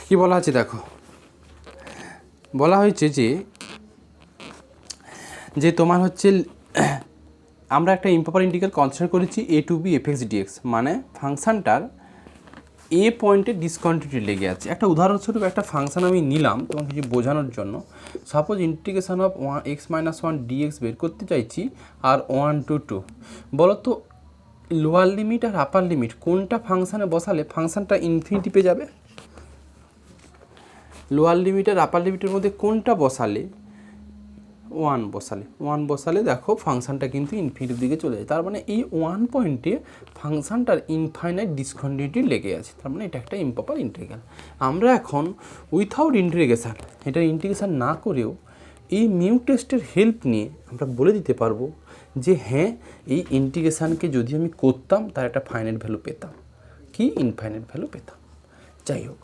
কি বলা আছে দেখো, বলা হয়েছে যে তোমার হচ্ছে আমরা একটা ইম্প্রপার ইন্টিগ্রাল কনসিডার করেছি a to b f x d x, মানে ফাংশানটার এ পয়েন্টে ডিসকন্টিনিউটি লেগে আছে। একটা উদাহরণস্বরূপ একটা ফাংশান আমি নিলাম তোমাকে কিছু বোঝানোর জন্য। Suppose integration of x minus 1 d x বের করতে চাইছি আর 1 to 2, বলো তো লোয়ার লিমিট আর আপার লিমিট কোনটা ফাংশানে বসালে ফাংশানটা ইনফিনিটি পেয়ে যাবে? লোয়ার লিমিট আর আপার লিমিটের মধ্যে কোনটা বসালে 1 বসালে দেখো ফাংশানটা কিন্তু ইনফিনিটির দিকে চলে যায়। তার মানে এই 1 পয়েন্টে ফাংশানটার ইনফাইনাইট ডিসকন্টিনিউটি লেগে আছে, তার মানে এটা একটা ইম্প্রপার ইন্টিগ্রাল। আমরা এখন উইথাউট ইন্টিগ্রেশন, এটা ইন্টিগ্রেশন না করেও এই মিউ টেস্টের হেল্প নিয়ে আমরা বলে দিতে পারবো যে হ্যাঁ এই ইন্টিগ্রেশনকে যদি আমি করতাম তার একটা ফাইনাইট ভ্যালু পেতাম, কি ইনফাইনাইট ভ্যালু পেতাম। যাই হোক,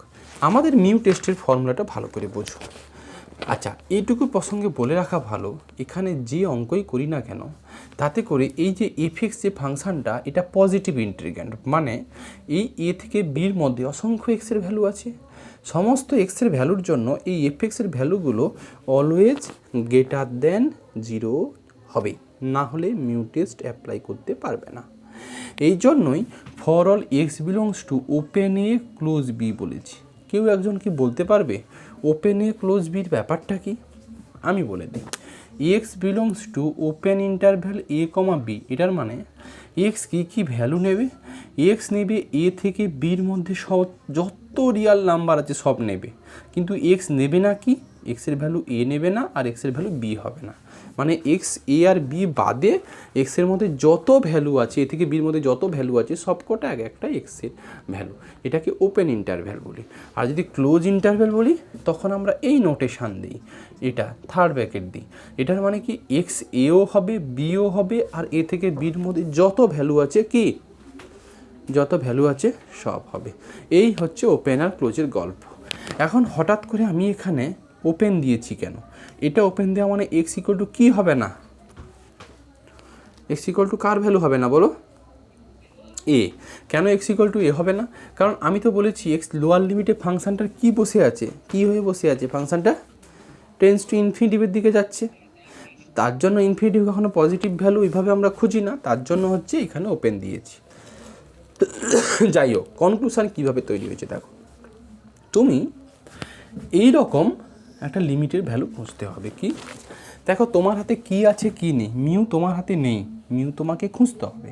আমাদের মিউ টেস্টের ফর্মুলাটা ভালো করে বোঝো। আচ্ছা এইটুকু প্রসঙ্গে বলে রাখা ভালো, এখানে যে অঙ্কই করি না কেন তাতে করে এই যে এফএক্স যে ফাংশানটা এটা পজিটিভ ইন্টিগ্র্যান্ড, মানে এই এ থেকে বির মধ্যে অসংখ্য এক্সের ভ্যালু আছে। সমস্ত এক্সের ভ্যালুর জন্য এই এফএক্সের ভ্যালুগুলো অলওয়েজ গ্রেটার দেন 0 হবে, না হলে মিউ টেস্ট অ্যাপ্লাই করতে পারবে না। এই জন্যই for all x belongs to open a close b বলেছি। কেউ একজন কি বলতে পারবে ওপেন এ ক্লোজ বির ব্যাপারটা কি? আমি বলে দিই, x belongs to open interval a comma b, এটার মানে এক্স কি ভ্যালু নেবে? এক্স নেবে এ থেকে বির মধ্যে সব যত রিয়াল নাম্বার আছে সব নেবে, কিন্তু এক্স নেবে না কি? এক্সের ভ্যালু এ নেবে না আর এক্সের ভ্যালু বি হবে না। মানে এক্স এ আর বি বাদে এক্সের মধ্যে যত ভ্যালু আছে, এ থেকে বির মধ্যে যত ভ্যালু আছে সবকটা এক একটা এক্সের ভ্যালু, এটাকে ওপেন ইন্টারভ্যাল বলি। আর যদি ক্লোজ ইন্টারভ্যাল বলি তখন আমরা এই নোটেশান দিই, এটা থার্ড ব্র্যাকেট দিই। এটার মানে কি এক্স এও হবে বিও হবে আর এ থেকে বির মধ্যে যত ভ্যালু আছে কি যত ভ্যালু আছে সব হবে। এই হচ্ছে ওপেন আর ক্লোজের গল্প। এখন হঠাৎ করে আমি এখানে ওপেন দিয়েছি কেন? এটা ওপেন দেওয়া মানে এক্স ইকুয়াল টু কী হবে না? এক্স ইকুয়াল টু কার ভ্যালু হবে না বলো? এ। কেন এক্স ইকুয়াল টু এ হবে না? কারণ আমি তো বলেছি এক্স লোয়ার লিমিটে ফাংশানটার কী বসে আছে, কী হয়ে বসে আছে? ফাংশানটা টেন্স টু ইনফিনিটিভের দিকে যাচ্ছে। তার জন্য ইনফিনিটিভ কখনো পজিটিভ ভ্যালু এইভাবে আমরা খুঁজি না, তার জন্য হচ্ছে এখানে ওপেন দিয়েছি। যাই হোক, কনক্লুশন কীভাবে তৈরি হয়েছে দেখো, তুমি এই রকম একটা লিমিটের ভ্যালু খুঁজতে হবে। কি দেখো, তোমার হাতে কি আছে কি নেই, মিউ তোমার হাতে নেই, মিউ তোমাকে খুঁজতে হবে।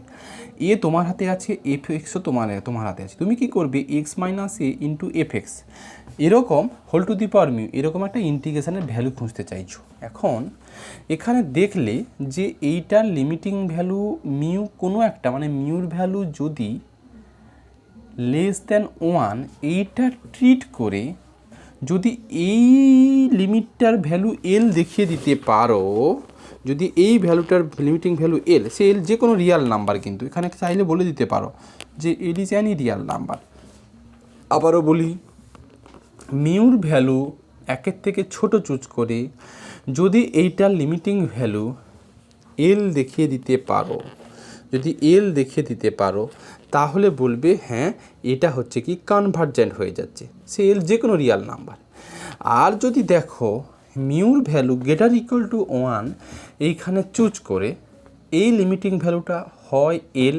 এ তোমার হাতে আছে, এফ এক্সও তোমার হাতে আছে, তুমি কি করবে x minus a into f x এরকম whole to the power mu এরকম একটা ইন্টিগ্রেশনের ভ্যালু খুঁজতে চাইছো। এখন এখানে দেখলে যে এইটার লিমিটিং ভ্যালু মিউ কোনো একটা মানে মিউর ভ্যালু যদি লেস দ্যান 1 এইটা ট্রিট করে যদি এই লিমিটটার ভ্যালু এল দেখিয়ে দিতে পারো, যদি এই ভ্যালুটার লিমিটিং ভ্যালু এল, সে এল যে কোনো রিয়াল নাম্বার, কিন্তু এখানে চাইলে বলে দিতে পারো যে L is any real number. আবারও বলি, মিউর ভ্যালু একের থেকে ছোট চুজ করে যদি এইটার লিমিটিং ভ্যালু এল দেখিয়ে দিতে পারো, যদি এল দেখিয়ে দিতে পারো তাহলে বলবে হ্যাঁ এটা হচ্ছে কি কনভার্জেন্ট হয়ে যাচ্ছে, সে এল যে কোনো রিয়াল নাম্বার। আর যদি দেখো মিউর ভ্যালু গ্রেটার ইকুয়াল টু 1 এইখানে চুজ করে এই লিমিটিং ভ্যালুটা হয় এল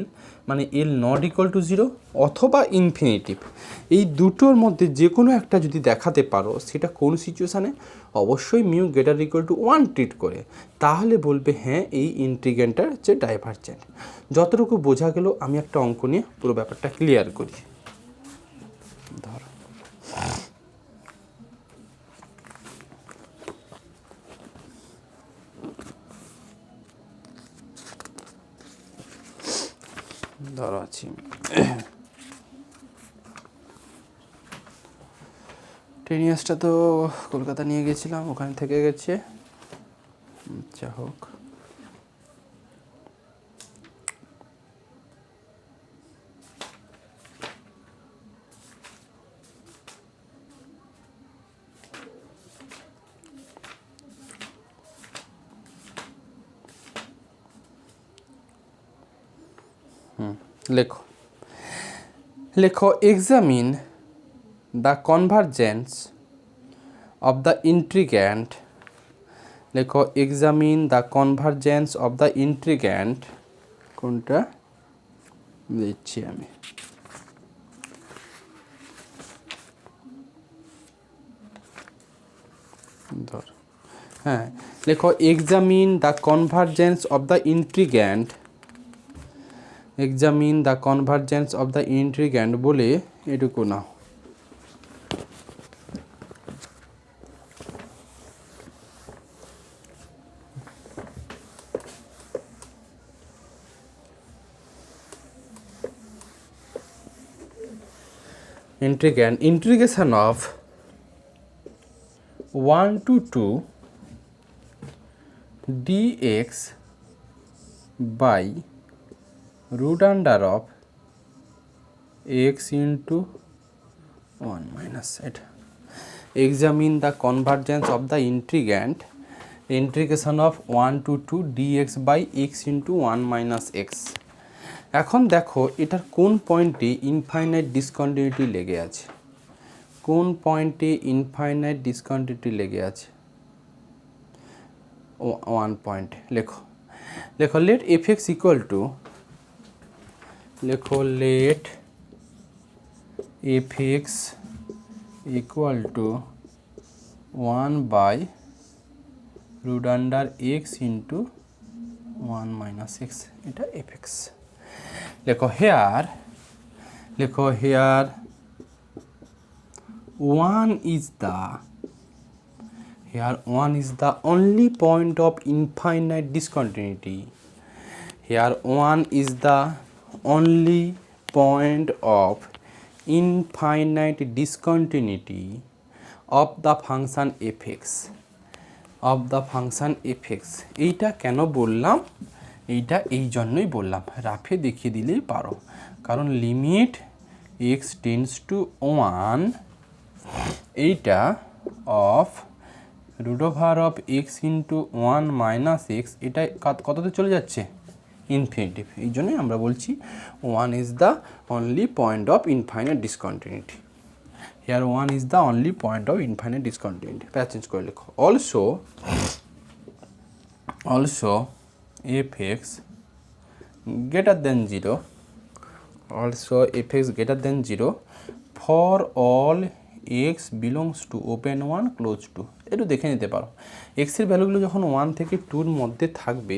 মানে এল নট ইকুয়াল টু 0 অথবা ইনফিনিটিভ, এই দুটোর মধ্যে যে কোনো একটা যদি দেখাতে পারো, সেটা কোন সিচুয়েশানে, অবশ্যই mu greater equal to 1 treat করে, তাহলে বলবে হ্যাঁ এই ইন্টিগ্রেন্টটা হচ্ছে ডাইভারজেন্ট। যতটুকু বোঝা গেল, আমি একটা অঙ্ক নিয়ে পুরো ব্যাপারটা ক্লিয়ার করি। ধরো আছি টেনিয়াসটা তো কলকাতা নিয়ে গেছিলাম, ওখানে থেকে গেছে, আচ্ছা হোক। লেখো লেখো examine the convergence of the integrand, লেখো examine the convergence of the integrand, কোনটা দিচ্ছি আমি, ধর হ্যাঁ, লেখো examine the convergence of the integrand, examine the convergence of the integrand বলে এটুকু নাও। Integrand, integration of 1 to 2 dx by root under of x into 1 minus it. Examine the convergence of the integrand, integration of 1 to 2 dx by x into 1 minus x. এখন দেখো এটার কোন পয়েন্টে infinite discontinuity লেগে আছে, কোন পয়েন্টে ইনফাইনাইট ডিসকন্টিনিউটি লেগে আছে, 1 পয়েন্ট। লেখো লেখো let f x equal to, লেখো let f x equal to 1 by root under x into 1 minus x, এটা এফ এক্স। লেখো হেয়ার, লেখো here 1 is the, here 1 is the only point of infinite discontinuity, here 1 is the only point of infinite discontinuity of the function f(x), of the function f(x). এইটা কেন বললাম, এইটা এই জন্যই বললাম, রাফে দেখিয়ে দিলেই পারো, কারণ লিমিট x টেন্ডস টু 1 এইটা of root over of x into 1 minus x, এটা কততে চলে যাচ্ছে, ইনফিনিটিভ। এই জন্যই আমরা বলছি 1 is the only point of infinite discontinuity, here 1 is the only point of infinite discontinuity. Patch change করে লেখো also also F x greater then zero, also F x greater then zero for all x belongs to open one close two. একটু দেখে নিতে পারো এক্সের ভ্যালুগুলো যখন 1 থেকে 2-র মধ্যে থাকবে,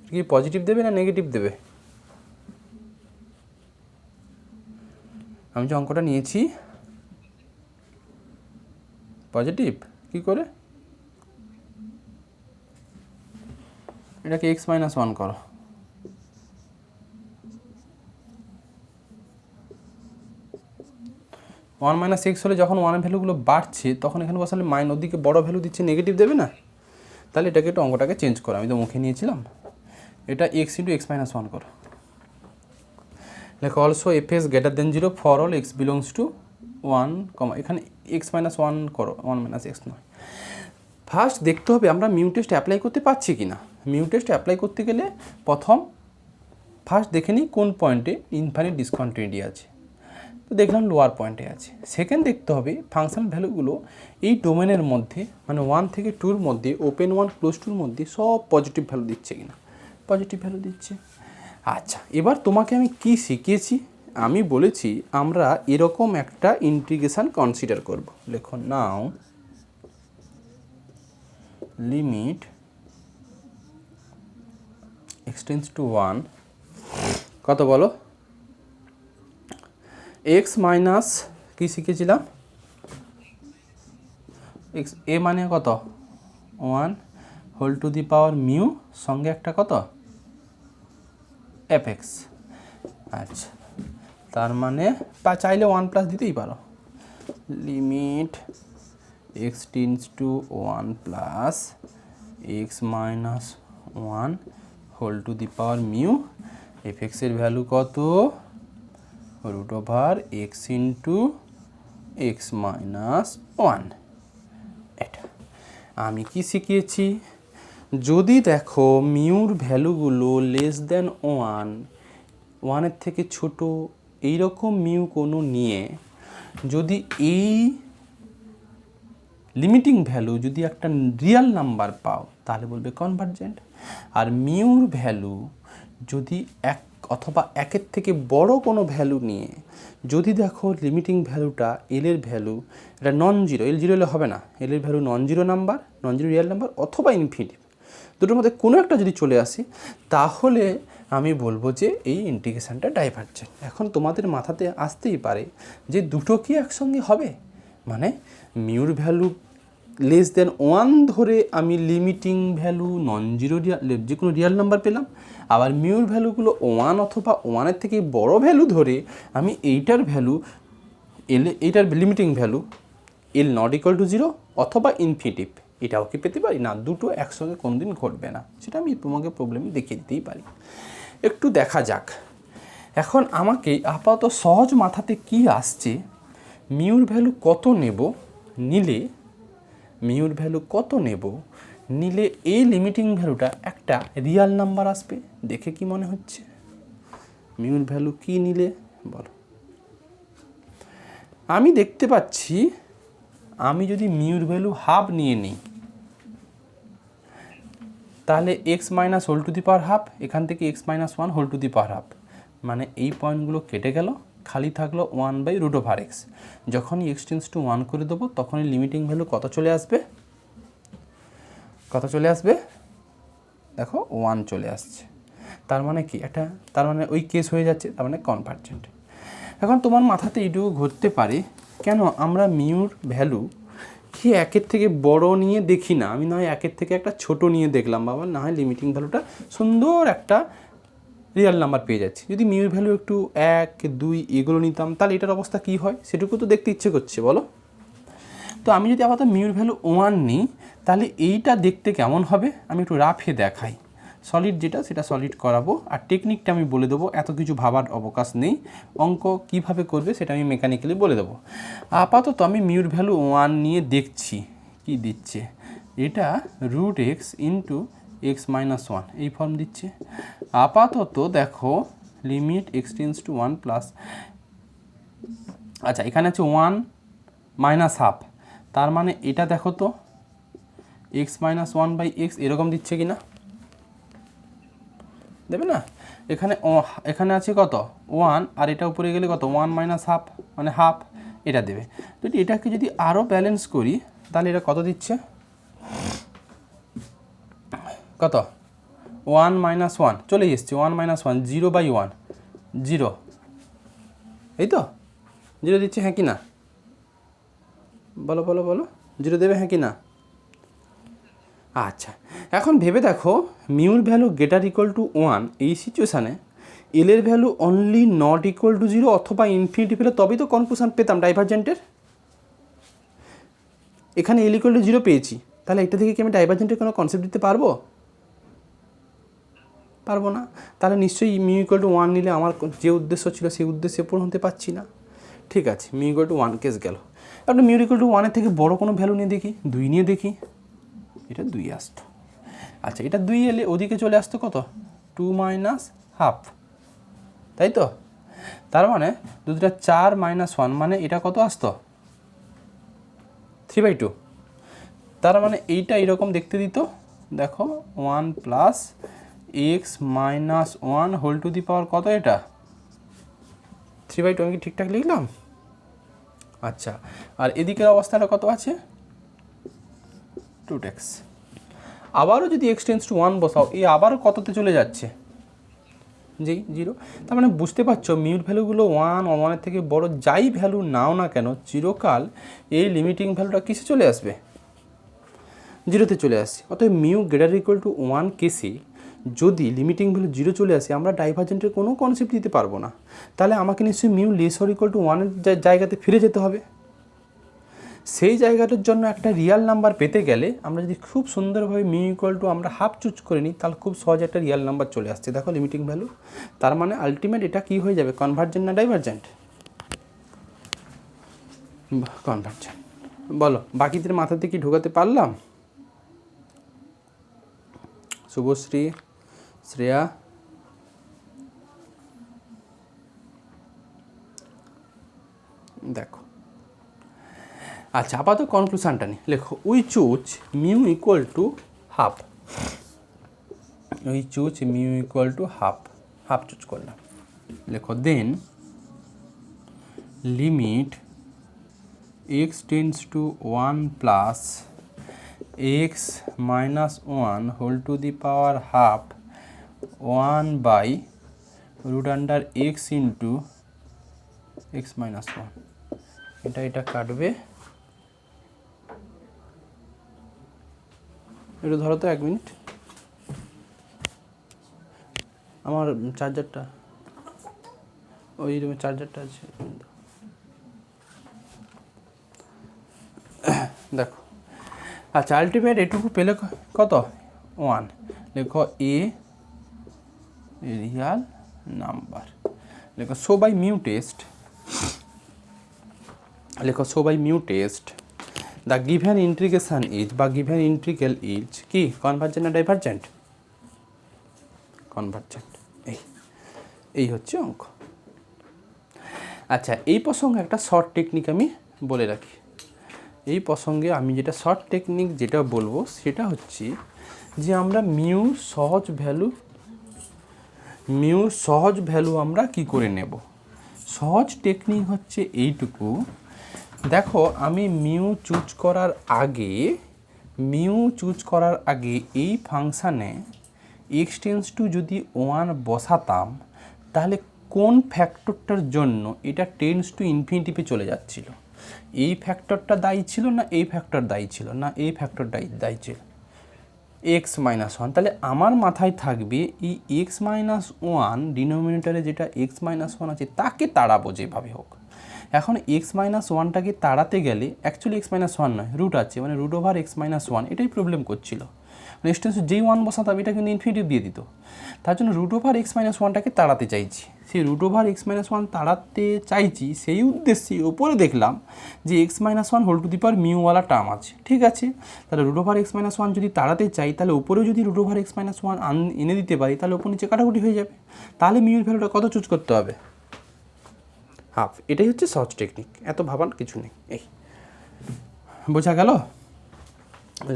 কি পজিটিভ দেবে না নেগেটিভ দেবে? আমি যে অঙ্কটা নিয়েছি পজিটিভ, কি করে? এটাকে এক্স মাইনাস ওয়ান করো, ওয়ান মাইনাস এক্স হলে যখন ওয়ানের ভ্যালুগুলো বাড়ছে তখন এখানে বসালে মাইন ওদিকে বড় ভ্যালু দিচ্ছে, নেগেটিভ দেবে না? তাহলে এটাকে একটু অঙ্কটাকে চেঞ্জ করো, আমি তো মুখে নিয়েছিলাম। এটা x into x minus one করো। লেখো also F x greater then zero for all x belongs two one comma, এখানে এক্স মাইনাস ওয়ান করো, ওয়ান মাইনাস এক্স নয়। ফার্স্ট দেখতে হবে আমরা মিউ টেস্ট অ্যাপ্লাই করতে পারছি কি না। মিউ টেস্ট অ্যাপ্লাই করতে গেলে ফার্স্ট দেখে নিই কোন পয়েন্টে ইনফাইনাইট ডিসকন্টিনিউটি আছে, তো দেখলাম লোয়ার পয়েন্টে আছে। সেকেন্ড দেখতে হবে ফাংশন ভ্যালুগুলো এই ডোমেনের মধ্যে মানে 1 থেকে 2-র মধ্যে ওপেন 1 ক্লোজ 2-র মধ্যে সব পজিটিভ ভ্যালু দিচ্ছে কিনা, পজিটিভ ভ্যালু দিচ্ছে। আচ্ছা, এবার তোমাকে আমি কি শিখিয়েছি? আমি বলেছি আমরা এরকম একটা ইন্টিগ্রেশন কনসিডার করব। লেখো নাও লিমিট এক্সটেন্স টু 1, কত বলো? এক্স মাইনাস কি শিখেছিলাম? এক্স এ মানে কত? 1 whole to the power mu সঙ্গে একটা কত এফ এক্স। আচ্ছা, তার মানে চাইলে 1 প্লাস দিতেই পারো। Limit x tends to 1 plus x minus 1 whole to the power mu, f এক্সের ভ্যালু কত? Root over x into x minus 1। এটা আমি কি শিখিয়েছি? যদি দেখো মিউর ভ্যালুগুলো লেস দেন 1, 1-এর থেকে ছোট এইরকম মিউ কোনো নিয়ে যদি এই লিমিটিং ভ্যালু যদি একটা রিয়াল নাম্বার পাও তাহলে বলবে কনভার্জেন্ট। আর মিউর ভ্যালু যদি এক অথবা একের থেকে বড় কোনো ভ্যালু নিয়ে যদি দেখো লিমিটিং ভ্যালুটা এলের ভ্যালু এটা নন জিরো, এল জিরো হলে হবে না, এলের value non zero number, non zero real number অথবা ইনফিনিটিভ, দুটোর মধ্যে কোনো একটা যদি চলে আসে তাহলে আমি বলবো যে এই ইন্টিগ্রেশনটা ডাইভার্জেন্ট। এখন তোমাদের মাথাতে আসতেই পারে যে দুটো কি একসঙ্গে হবে? মানে মিউর ভ্যালু লেস দেন 1 ধরে আমি লিমিটিং ভ্যালু নন জিরো যে কোনো রিয়াল নাম্বার পেলাম, আবার মিউর ভ্যালুগুলো 1 অথবা 1-এর থেকে বড় ভ্যালু ধরে আমি এইটার ভ্যালু এইটার limiting value L not equal to zero অথবা ইনফিনিটিভ, এটাও কি পেতে পারি? না, দুটো একসঙ্গে কোনোদিন ঘটবে না, সেটা আমি তোমাকে প্রবলেম দেখিয়ে দিতেই পারি। একটু দেখা যাক। এখন আমাকে আপাতত সহজ মাথাতে কি আসছে, মিউর ভ্যালু কত নেব নিলে, মিউর ভ্যালু কত নেব নিলে এই লিমিটিং ভ্যালুটা একটা রিয়াল নাম্বার আসবে। দেখে কি মনে হচ্ছে? মিউর ভ্যালু কি নিলে বলো? আমি দেখতে পাচ্ছি আমি যদি মিউর ভ্যালু হাফ নিয়ে নিই তাহলে x minus whole to the power half, এখান থেকে x minus 1 whole to the power half, মানে এই পয়েন্টগুলো কেটে গেল, খালি থাকলো 1/√x। যখনই এক্স টেন্ডস টু 1 করে দেবো তখনই লিমিটিং ভ্যালু কত চলে আসবে? কত চলে আসবে? দেখো 1 চলে আসছে। তার মানে কি? তার মানে ওই কেস হয়ে যাচ্ছে, তার মানে কনভার্জেন্ট। এখন তোমার মাথাতে এইটুকু ঘটতে পারে, কেন আমরা মিউর ভ্যালু কি একের থেকে বড় নিয়ে দেখি না? আমি না হয় একের থেকে একটা ছোট নিয়ে দেখলাম, বাবা না হয় লিমিটিং ভ্যালুটা সুন্দর একটা রিয়াল নাম্বার পেয়ে যাচ্ছি। যদি মিউর ভ্যালু একটু 1, 2 এগুলো নিতাম তাহলে এটার অবস্থা কী হয় সেটুকু তো দেখতে ইচ্ছে করছে, বলো? তো আমি যদি আপাতত মিউর ভ্যালু 1 নিই তাহলে এইটা দেখতে কেমন হবে আমি একটু রাফে দেখাই। সলিড যেটা সেটা সলিড করাবো, আর টেকনিকটা আমি বলে দেবো, এত কিছু ভাবার অবকাশ নেই। অঙ্ক কিভাবে করবে সেটা আমি মেকানিক্যালি বলে দেবো। আপাতত আমি মিউর ভ্যালু 1 নিয়ে দেখছি কি দিচ্ছে। এটা √x ইন্টু এক্স মাইনাস 1 এই ফর্ম দিচ্ছে। আপাতত দেখো limit x tends to 1 plus, আচ্ছা এখানে আছে 1 মাইনাস হাফ, তার মানে এটা দেখো তো x minus one by x এরকম দিচ্ছে কি না, দেবে না? এখানে আছে কত ওয়ান, আর এটা উপরে গেলে কত ওয়ান মাইনাস হাফ মানে হাফ, এটা দেবে। তো এটাকে যদি আরও ব্যালেন্স করি তাহলে এটা কত দিচ্ছে, কত ওয়ান মাইনাস ওয়ান চলে এসছে, one minus one zero by one zero, এই তো জিরো দিচ্ছে হ্যাঁ কি না, বলো বলো বলো জিরো দেবে হ্যাঁ কি না? আচ্ছা এখন ভেবে দেখো মিউর value greater equal to one এই সিচুয়েশানে এলের value only not equal to zero অথবা ইনফিনিটি পেলে তবেই তো কনক্লুশন পেতাম ডাইভারজেন্টের। এখানে এল ইকুয়াল টু জিরো পেয়েছি, তাহলে এটা থেকে কি আমি ডাইভারজেন্টের কোনো কনসেপ্ট দিতে পারবো? পারবো না। তাহলে নিশ্চয়ই মিউ ইকুয়াল টু ওয়ান নিলে আমার যে উদ্দেশ্য ছিল সেই উদ্দেশ্যে পূরণ হতে পারছি না। ঠিক আছে, mu equal to one case গেল। আপনি মিউ ইকুয়াল টু ওয়ানের থেকে বড় কোনো ভ্যালু নিয়ে দেখি, দুই নিয়ে দেখি, এটা দুই আসতো। আচ্ছা এটা দুই এলে ওদিকে চলে আসতো কত টু মাইনাস হাফ, তাই তো? তার মানে দুটা চার মাইনাস ওয়ান মানে এটা কত আসতো থ্রি বাই টু। তার মানে এইটা এরকম দেখতে দিত, দেখো one plus x minus one whole to the power কত, এটা থ্রি বাই টু। আমি কি ঠিকঠাক লিখলাম? আচ্ছা আর এদিকের অবস্থাটা কত আছে টু এক্স। আবারও যদি এক্স টেন্স টু ওয়ান বসাও এই আবারও কততে চলে যাচ্ছে, যেই জিরো। তার মানে বুঝতে পারছো মিউর ভ্যালুগুলো ওয়ান ওয়ানের থেকে বড় যাই ভ্যালু নাও না কেন চিরকাল এই লিমিটিং ভ্যালুটা কিসে চলে আসবে, জিরোতে চলে আসছে। অতএব mu greater equal to one কেসে যদি লিমিটিং ভ্যালু জিরো চলে আসে আমরা ডাইভারজেন্টের কোনো কনসেপ্ট দিতে পারবো না। তাহলে আমাকে নিশ্চয়ই mu less or equal two ওয়ানের জায়গাতে ফিরে যেতে হবে। সেই জায়গাটার জন্য একটা রিয়াল নাম্বার পেতে গেলে আমরা যদি খুব সুন্দরভাবে মিউ ইকুয়াল টু আমরা হাফ চুজ করে নিই তাহলে খুব সহজে একটা রিয়াল নাম্বার চলে আসছে, দেখো লিমিটিং ভ্যালু। তার মানে আলটিমেট এটা কী হয়ে যাবে, কনভার্জেন্ট না ডাইভারজেন্ট? কনভার্জেন্ট। বলো বাকিদের মাথাতে কি ঢোকাতে পারলাম? শুভশ্রী, শ্রেয়া, দেখো। আচ্ছা আপাতত কনক্লুশনটা নিই, লেখো we choose mu equal to half, we choose mu equal to half, half choose করলাম। লেখো then limit x tends to one plus x minus one whole to the power half one by root under x into x minus one. এটা কাটবে, একটু ধরো তো 1 minute, আমার চার্জারটা ওই রুমে চার্জারটা আছে, দেখো। আচ্ছা আলটিমেট এটুকু পেলে কত ওয়ান, লেখো এ রিয়াল নাম্বার, লেখো শো বাই মিউ টেস্ট, লেখো show by mu test the given integration is বা গিভেন ইন্টিগ্রাল ইজ কি কনভার্জেন্ট না ডাইভারজেন্ট? কনভার্জেন্ট। এই হচ্ছে অঙ্ক। আচ্ছা এই প্রসঙ্গে একটা শর্ট টেকনিক আমি বলে রাখি, এই প্রসঙ্গে আমি যেটা শর্ট টেকনিক যেটা বলবো সেটা হচ্ছে যে আমরা মিউ সহজ ভ্যালু আমরা কি করে নেব। সহজ টেকনিক হচ্ছে এইটুকু, দেখো আমি মিউ চুজ করার আগে এই ফাংশানে এক্স টেন্স টু যদি ওয়ান বসাতাম তাহলে কোন ফ্যাক্টরটার জন্য এটা টেন্স টু ইনফিনিটিভে চলে যাচ্ছিল, এই ফ্যাক্টরটা দায়ী ছিল না এই ফ্যাক্টর দায়ী ছিল, না এই ফ্যাক্টর দায়ী ছিল এক্স মাইনাস ওয়ান। তাহলে আমার মাথায় থাকবে এই এক্স মাইনাস ওয়ান ডিনোমিনেটরে যেটা এক্স মাইনাস ওয়ান আছে তাকে তাড়াবো যেভাবে হোক। এখন এক্স মাইনাস ওয়ানটাকে তাড়াতে গেলে অ্যাকচুয়ালি এক্স মাইনাস ওয়ান নয় রুট আছে, মানে root over x minus one, এটাই প্রবলেম করছিল। নেক্সট যেই ওয়ান বসাতাম এটা কিন্তু ইনফিনিটিভ দিয়ে দিত, তার জন্য রুট ওভার এক্স মাইনাস ওয়ানটাকে তাড়াতে চাইছি। সেই root over x minus one তাড়াতে চাইছি সেই উদ্দেশ্যে ওপরে দেখলাম যে x minus one whole to the power মিউওয়ালা টার্ম আছে, ঠিক আছে। তাহলে root over x minus one যদি তাড়াতে চাই তাহলে উপরেও যদি root over x minus one এনে দিতে পারি তাহলে ওপর নিচে কাটাকুটি হয়ে যাবে। তাহলে মিউর ভ্যালুটা কত চুজ করতে হবে, হাফ। এটাই হচ্ছে সহজ টেকনিক, এত ভাবার কিছু নেই। এই বোঝা গেল?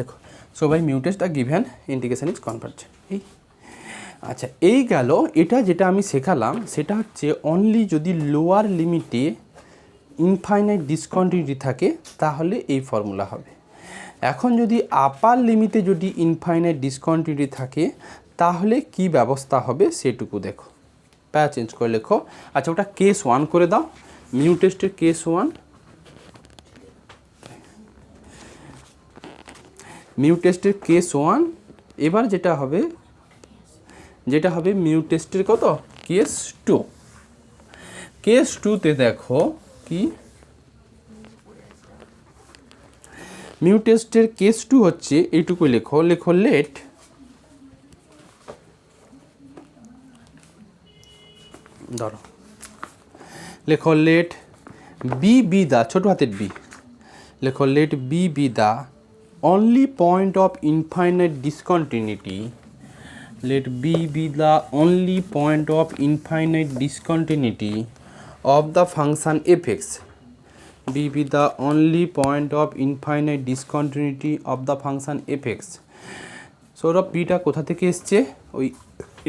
দেখো so by mu test the given integration is convergent. এই আচ্ছা, এই গেল এটা যেটা আমি শেখালাম, সেটা হচ্ছে অনলি যদি লোয়ার লিমিটে ইনফাইনাইট ডিসকন্টিনিউটি থাকে তাহলে এই ফর্মুলা হবে। এখন যদি আপার লিমিটে যদি ইনফাইনাইট ডিসকন্টিনিউটি থাকে তাহলে কি ব্যবস্থা হবে সেটুকু দেখো। প্যারা চেঞ্জ করে লেখো। আচ্ছা, ওটা কেস 1 করে দাও, মিউ টেস্টের কেস 1। মিউ টেস্টের কেস 1। এবার যেটা হবে মিউ টেস্টের কত, কেস 2। কেস 2তে দেখো কি, মিউ টেস্টের কেস 2 হচ্ছে এইটুকু লেখো লেট ধরো, লেখো লেট বি বি দা, ছোট হাতের বি, লেখো let b be the only point of infinite discontinuity. Let B be the only point of infinite discontinuity of the function fx. B be the only point of infinite discontinuity of the function fx. Sourav beta কোথা থেকে এসছে, ওই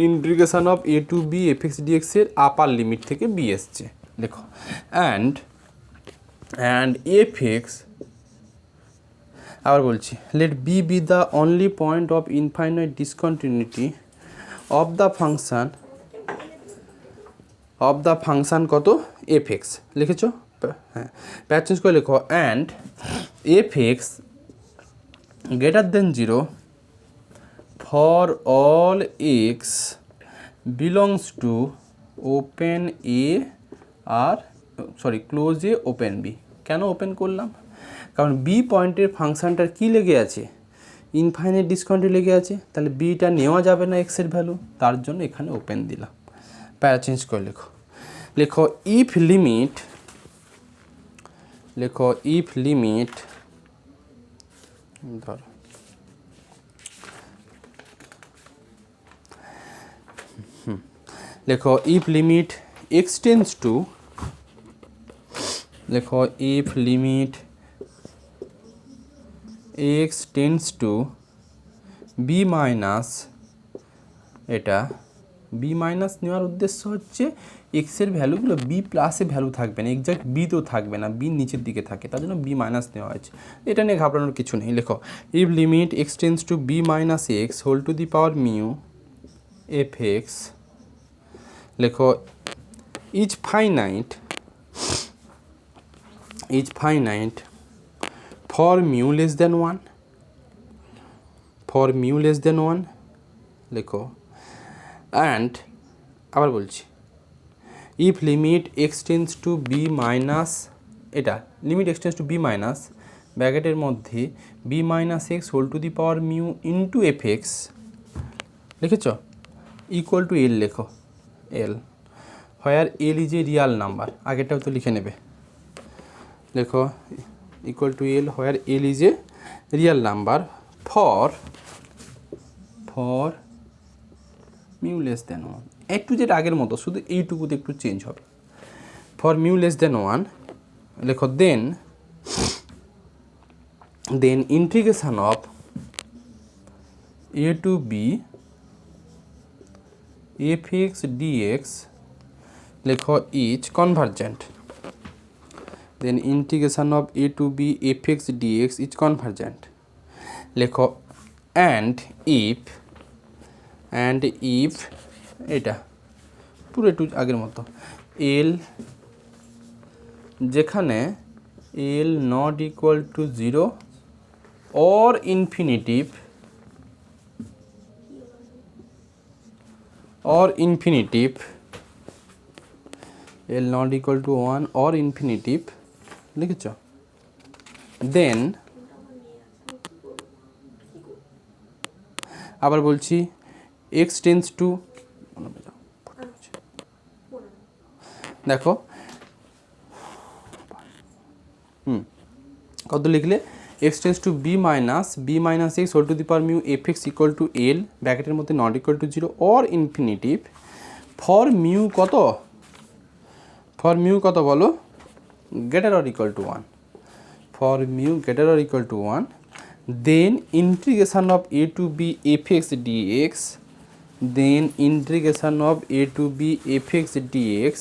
integration of a to b fx dx এর আপার limit থেকে b এসছে। দেখো and fx, আবার বলছি, let b be the only point of infinite discontinuity of the function কত, এফ এক্স। লিখেছ? হ্যাঁ, প্যাচ চেঞ্জ করে লেখো and f x greater than 0 for all x belongs to open a আর ক্লোজ এ ওপেন বি। কেন open করলাম? কারণ বি পয়েন্টের ফাংশানটার কী লেগে আছে, ইনফাইনাইট ডিসকন্টিনিউটি লেগে আছে, তাহলে বিটা নেওয়া যাবে না এক্সের ভ্যালু, তার জন্য এখানে ওপেন দিলাম। প্যারা চেঞ্জ করে লেখো ইফ লিমিট ধর লেখো if limit x tends to, লেখো if limit x tends to b minus, এটা বি মাইনাস নেওয়ার উদ্দেশ্য হচ্ছে এক্সের ভ্যালুগুলো বি প্লাসে ভ্যালু থাকবে না, এক্সাক্ট বি তো থাকবে না, বি নিচের দিকে থাকে, তার জন্য বি মাইনাস নেওয়া হয়েছে। এটা নিয়ে ঘাবড়ানোর কিছু নেই। লেখো if limit x tends to b minus x whole to the power mu f x, লেখো is finite for mu less than 1, লেখো অ্যান্ড আবার বলছি if limit x tends to b minus, এটা limit x tends to b minus ব্র্যাকেটের মধ্যে b minus x whole to the power mu into f x, লিখেছ? Equal to l, লেখো l where l is a real number, আগেরটাও তো লিখে নেবে। লেখো equal to L where L is a real number for mu less than 1, একটু যেটা আগের মতো, শুধু এইটুকুতে একটু চেঞ্জ হবে। for mu less than 1, লেখো then integration of a to b fx dx, লেখো is convergent. Then integration of a to b fx dx is convergent. লেখো and if এটা পুরো একটু আগের মতো l যেখানে l not equal to 0 or infinitive l not equal to 1 or infinitive, লিখেছ? দেন আবার বলছি এক্স টেন্স টু, দেখো কত লিখলে, x tends to b minus x whole to the power mu f x equal to l ব্র্যাকেটের মধ্যে not equal to 0 or infinitive for mu কত বলো, greater or equal to 1, for mu greater or equal to 1, then integration of a to b fx dx, then integration of a to b fx dx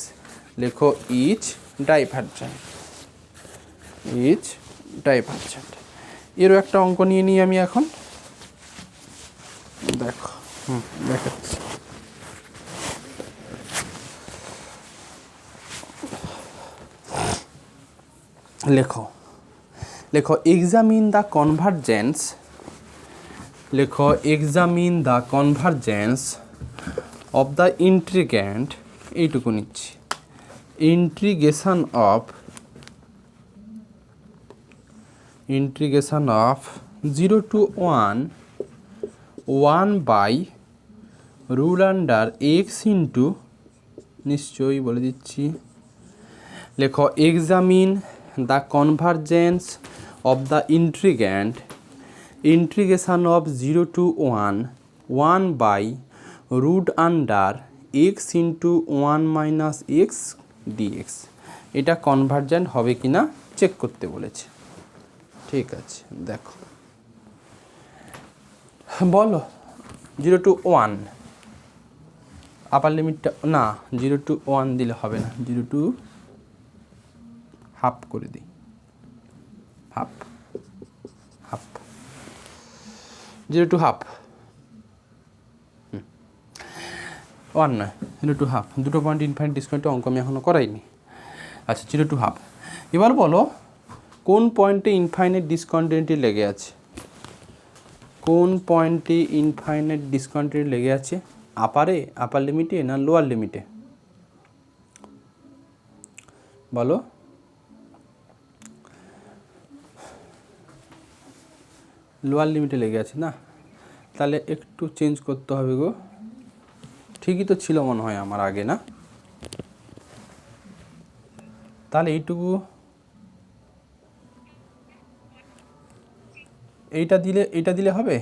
লেখো is divergent, is divergent. এরও একটা অঙ্ক নিয়ে নিই আমি এখন, দেখো দেখাচ্ছি। লেখো লেখো এক্সামিন দ্য কনভারজেন্স, লেখো examine the convergence of the integrand, এইটুকু নিচ্ছি, integration of 0 to 1 by rule under x into, নিশ্চয়ই বলে দিচ্ছি, লেখো examine the convergence of the integrand, integration of 0 to 1 by root under x into 1 minus x dx, এটা convergent হবে কিনা check করতে বলেছে। ঠিক আছে, দেখো বলো 0 to 1 আপার লিমিটটা না 0 to 1 দিলে হবে না, 0 to হাফ করে দিই, হাফ হাফ 0 to হাফ, 1 নয় 0 to হাফ, দুটো পয়েন্ট ইনফাইনাইট ডিসকন্টিনিউটি অঙ্ক আমি এখনও করাইনি। আচ্ছা 0 to হাফ, এবার বলো কোন পয়েন্টে ইনফাইনাইট ডিসকন্টিনিউটি লেগে আছে, কোন পয়েন্টে ইনফাইনাইট ডিসকন্টিনিউটি লেগে আছে, আপারে, আপার লিমিটে না লোয়ার লিমিটে, বলো। লোয়ার লিমিটে লেগে আছে না, তাহলে একটু চেঞ্জ করতে হবে গো, ঠিকই তো ছিল মনে হয় আমার আগে না, তাহলে এইটুকু এইটা দিলে হবে,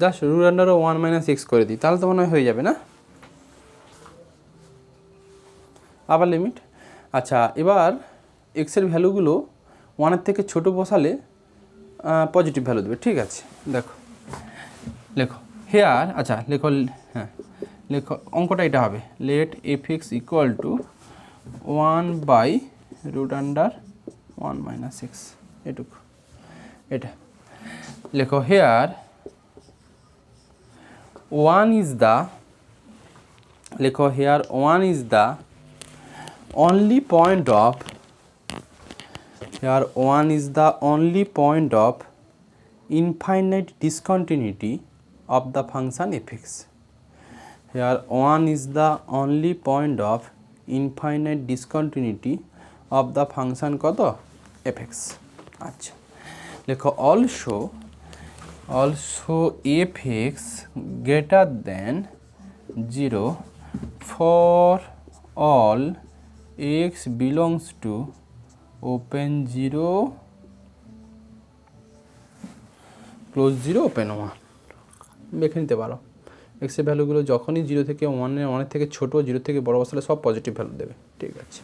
just root under 1 minus x করে দিই, তাহলে তো মনে হয় হয়ে যাবে না আবার লিমিট। আচ্ছা এবার এক্সের ভ্যালুগুলো 1-এর থেকে ছোটো বসালে পজিটিভ ভ্যালু দেবে, ঠিক আছে। দেখো লেখো হেয়ার, আচ্ছা লেখো, হ্যাঁ লেখো অঙ্কটা এটা হবে, let f x equal to 1 by root under 1 minus x, এটুকু, এটা লেখো হেয়ার 1 ইজ দ্য, লেখো here 1 is the only point of, here 1 is the only point of infinite discontinuity of the function fx, here 1 is the only point of infinite discontinuity of the function কত fx। আচ্ছা লেখো also fx greater than 0 for all x belongs to open 0 close 0 open 1, দেখে নিতে পারো এক্সের ভ্যালুগুলো যখনই 0 থেকে 1-এর থেকে ছোটো, 0 থেকে বড় বসালে সব পজিটিভ ভ্যালু দেবে, ঠিক আছে।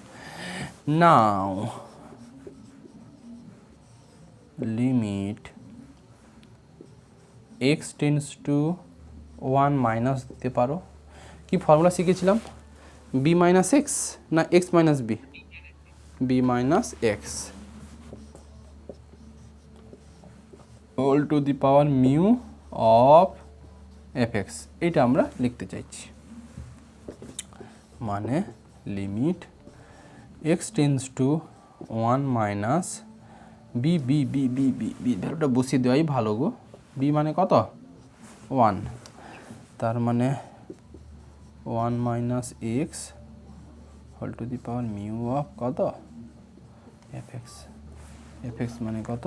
নাও limit x tends to 1 minus দিতে পারো, কি ফর্মুলা শিখেছিলাম, b মাইনাস এক্স না x minus b, b minus x whole to the power mu of f x, এটা আমরা লিখতে চাইছি, মানে limit x tends to 1 minus b, b b b b b ভ্যালুটা বসিয়ে দেওয়াই ভালো গো, বি মানে কত 1, তার মানে 1 minus x whole to the power mu of কত এফএক্স, এফএক্স মানে কত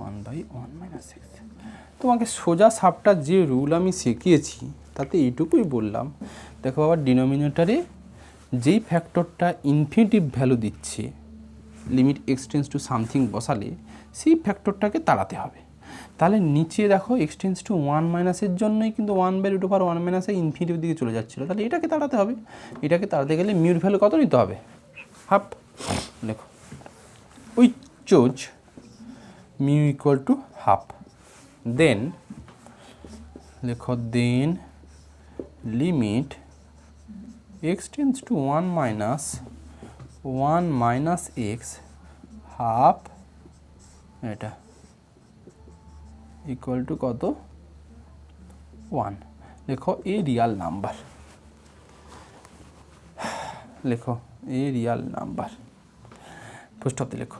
1 বাই 1 মাইনাস এক্স। তোমাকে সোজা সাপটা যে রুল আমি শিখিয়েছি তাতে এইটুকুই বললাম, দেখো আবার ডিনোমিনেটরে যেই ফ্যাক্টরটা ইনফিনিটিভ ভ্যালু দিচ্ছে লিমিট এক্সটেন্স টু সামথিং বসালে সেই ফ্যাক্টরটাকে তাড়াতে হবে, তাহলে নিচে দেখো এক্সটেন্স টু 1 মাইনাসের জন্যই কিন্তু 1/√1 মাইনাসে ইনফিনিটিভ দিকে চলে যাচ্ছিলো, তাহলে এটাকে তাড়াতে হবে, এটাকে তাড়াতে গেলে মিউর ভ্যালু কত নিতে হবে, হাফ। দেখো we choose mu equal to half, then লেখো then limit x tends to 1 minus x half এটা ইকুয়াল টু কত 1। লেখো এ রিয়াল নাম্বার, লেখো এ রিয়াল নাম্বার প্রশ্নতে লেখো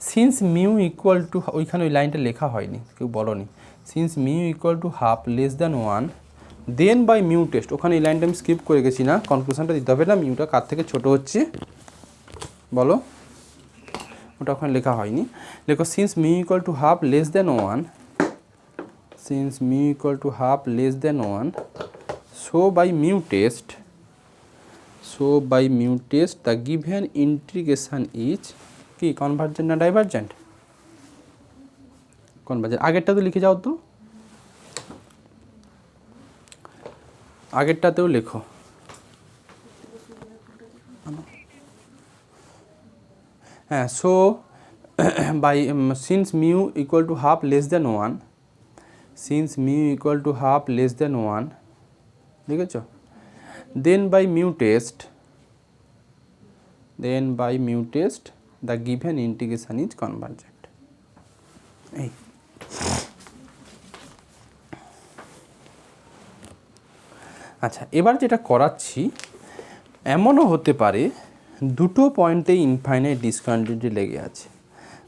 সিন্স মিউ ইকুয়াল টু, ওইখানে ওই লাইনটা লেখা হয়নি, কেউ বলনি। Since mu equal to half less than 1 then by mu test, ওখানে এই লাইনটা আমি স্কিপ করে গেছি না, কনক্লুশনটা দিতে হবে না, মিউটা কার থেকে ছোট হচ্ছে বলো, ওটা ওখানে লেখা হয়নি। লেখো since mu equal to half less than 1, since mu equal to half less than 1, so by mu test the given integration is কি convergent না divergent? convergent। আগেরটা তো লিখে যাও তো, আগেরটাতেও লেখো। হ্যাঁ, so by since mu equal to half less than 1, since mu equal to half less than 1 লিখেছ, then by mu test the given integration is convergent। এই আচ্ছা, এবার যেটা করাচ্ছি, এমনও হতে পারে দুটো পয়েন্টে ইনফাইনাইট ডিসকন্টিনিউটি লেগে আছে,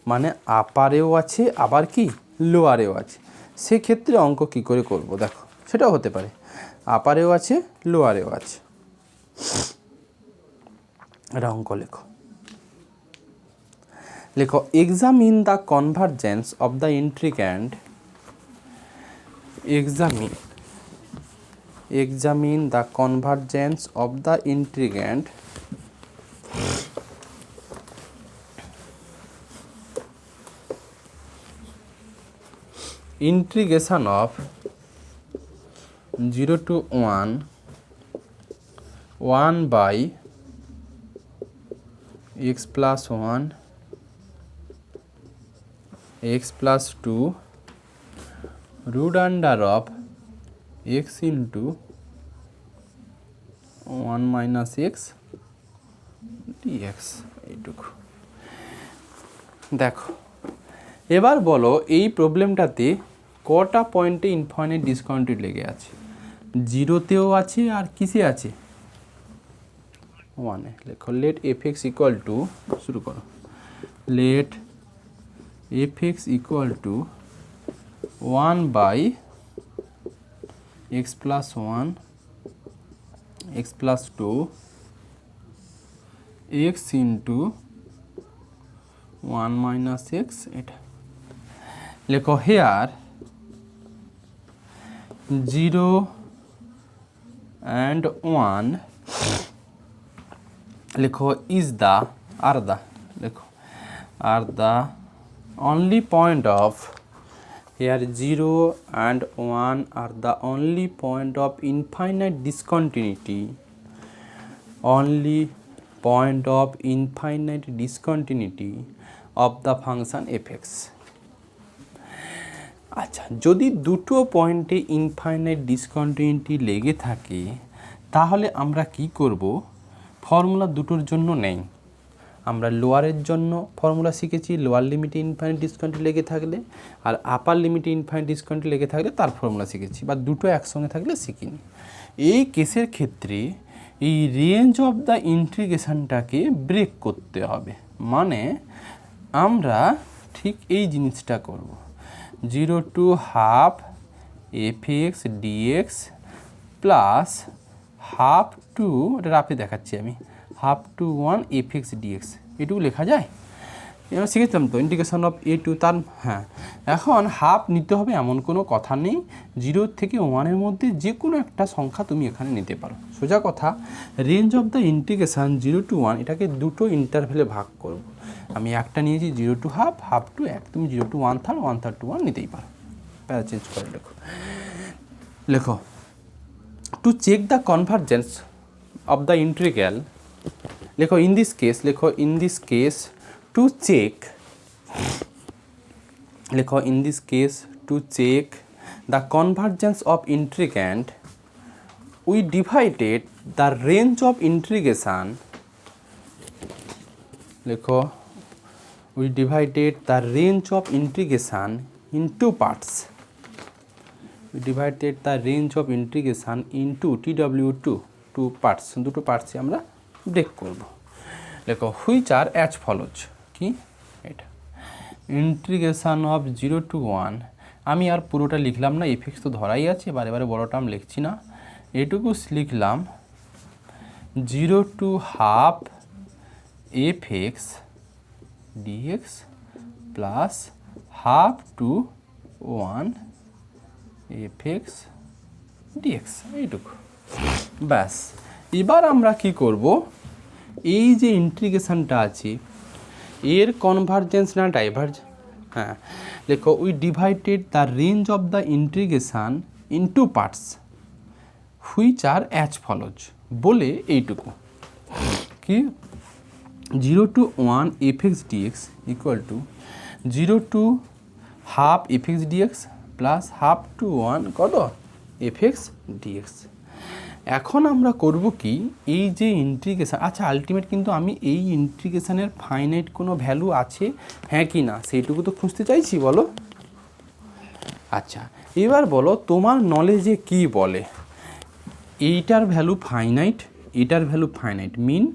মানে আপারেও আছে আবার কি লোয়ারেও আছে, সেক্ষেত্রে অঙ্ক কী করে করব দেখো, সেটাও হতে পারে আপারেও আছে লোয়ারেও আছে। এটা অঙ্ক লেখো, লেখো examine the convergence of the integrand, examine the convergence of the integrand integration of 0 to 1 by x plus 1 x plus 2 root under of x into 1 minus x dx। এইটুকু দেখো, এবার বলো এই প্রবলেমটাতে কটা পয়েন্টে ইনফাইনাইট ডিসকন্টিনিউটি লেগে আছে? জিরোতেও আছে আর কিসে আছে? 1 এ। লেখো let f x equal to, শুরু করো, let f x equal to 1 by x plus 1 x plus 2 x into 1 minus x। এটা লেখো হেয়ার 0 and 1 লেখো is the only point of, here 0 and 1 are the only point of infinite discontinuity, of the function f(x). আচ্ছা, যদি দুটো পয়েন্টে infinite discontinuity লেগে থাকে তাহলে আমরা কি করব? ফর্মুলা দুটোর জন্য নেই, আমরা লোয়ারের জন্য ফর্মুলা শিখেছি, লোয়ার লিমিটে ইনফাইনাইট ডিসকন্টিনিউটি লেগে থাকলে, আর আপার লিমিটে ইনফাইনাইট ডিসকন্টিনিউটি লেগে থাকলে তার ফর্মুলা শিখেছি, বা দুটো একসঙ্গে থাকলে শিখিনি। এই কেসের ক্ষেত্রে এই রেঞ্জ অফ দ্য ইন্টিগ্রেশনটাকে ব্রেক করতে হবে, মানে আমরা ঠিক এই জিনিসটা করব, 0 to half f x d x plus half to, এটা রাফে দেখাচ্ছি আমি, half to 1 f x d x, এটুকু লেখা যায়। এবার শিখেছিলাম তো ইন্টিগ্রেশন অফ এ টু, তার হ্যাঁ, এখন হাফ নিতে হবে এমন কোনো কথা নেই, 0 থেকে 1-এর মধ্যে যে কোনো একটা সংখ্যা তুমি এখানে নিতে পারো। সোজা কথা, range of the integration 0 to 1, এটাকে দুটো ইন্টারভেলে ভাগ করব। আমি একটা নিয়েছি 0 to হাফ, হাফ টু 1, তুমি 0 to 1/3, 1/3 to 1 নিতেই পারো, প্যারা চেঞ্জ করে লেখো। লেখো to check the convergence of the integral, লেখো in this case to check, লেখো in this case to check the convergence of integrand we divided the range of integration, লেখো we divided the range of integration in two parts. We divided the range of integration into TW2 two parts, দুটো পার্টসে আমরা break করব। দেখো which are as follows, কি এটা integration of 0 to 1, আমি আর পুরোটা লিখলাম না, এফএক্স তো ধরাই আছে, বারে বারে বড় টার্ম লিখছি না, এটুকু লিখলাম 0 to half fx dx plus half to 1 fx dx, এইটুকু ব্যাস। এবার আমরা কি করব, এই যে ইন্টিগ্রেশনটা আছে এর কনভার্জেন্স না ডাইভার্জেন্স, হ্যাঁ লেখো we divided the range of the integration in two parts which are as follows, বলে এইটুকু কি 0 to 1 fx dx equal to 0 to half fx dx plus half to 1 কত fx dx। এখন আমরা করব কি, এই যে ইন্টিগ্রেশন, আচ্ছা আলটিমেট কিন্তু আমি এই ইন্টিগ্রেশনের ফাইনাইট কোনো ভ্যালু আছে হ্যাঁ কি না সেইটুকু তো খুঁজতে চাইছি, বলো। আচ্ছা এবার বলো তোমার নলেজে কি বলে, এইটার ভ্যালু ফাইনাইট, এটার ভ্যালু ফাইনাইট, মিন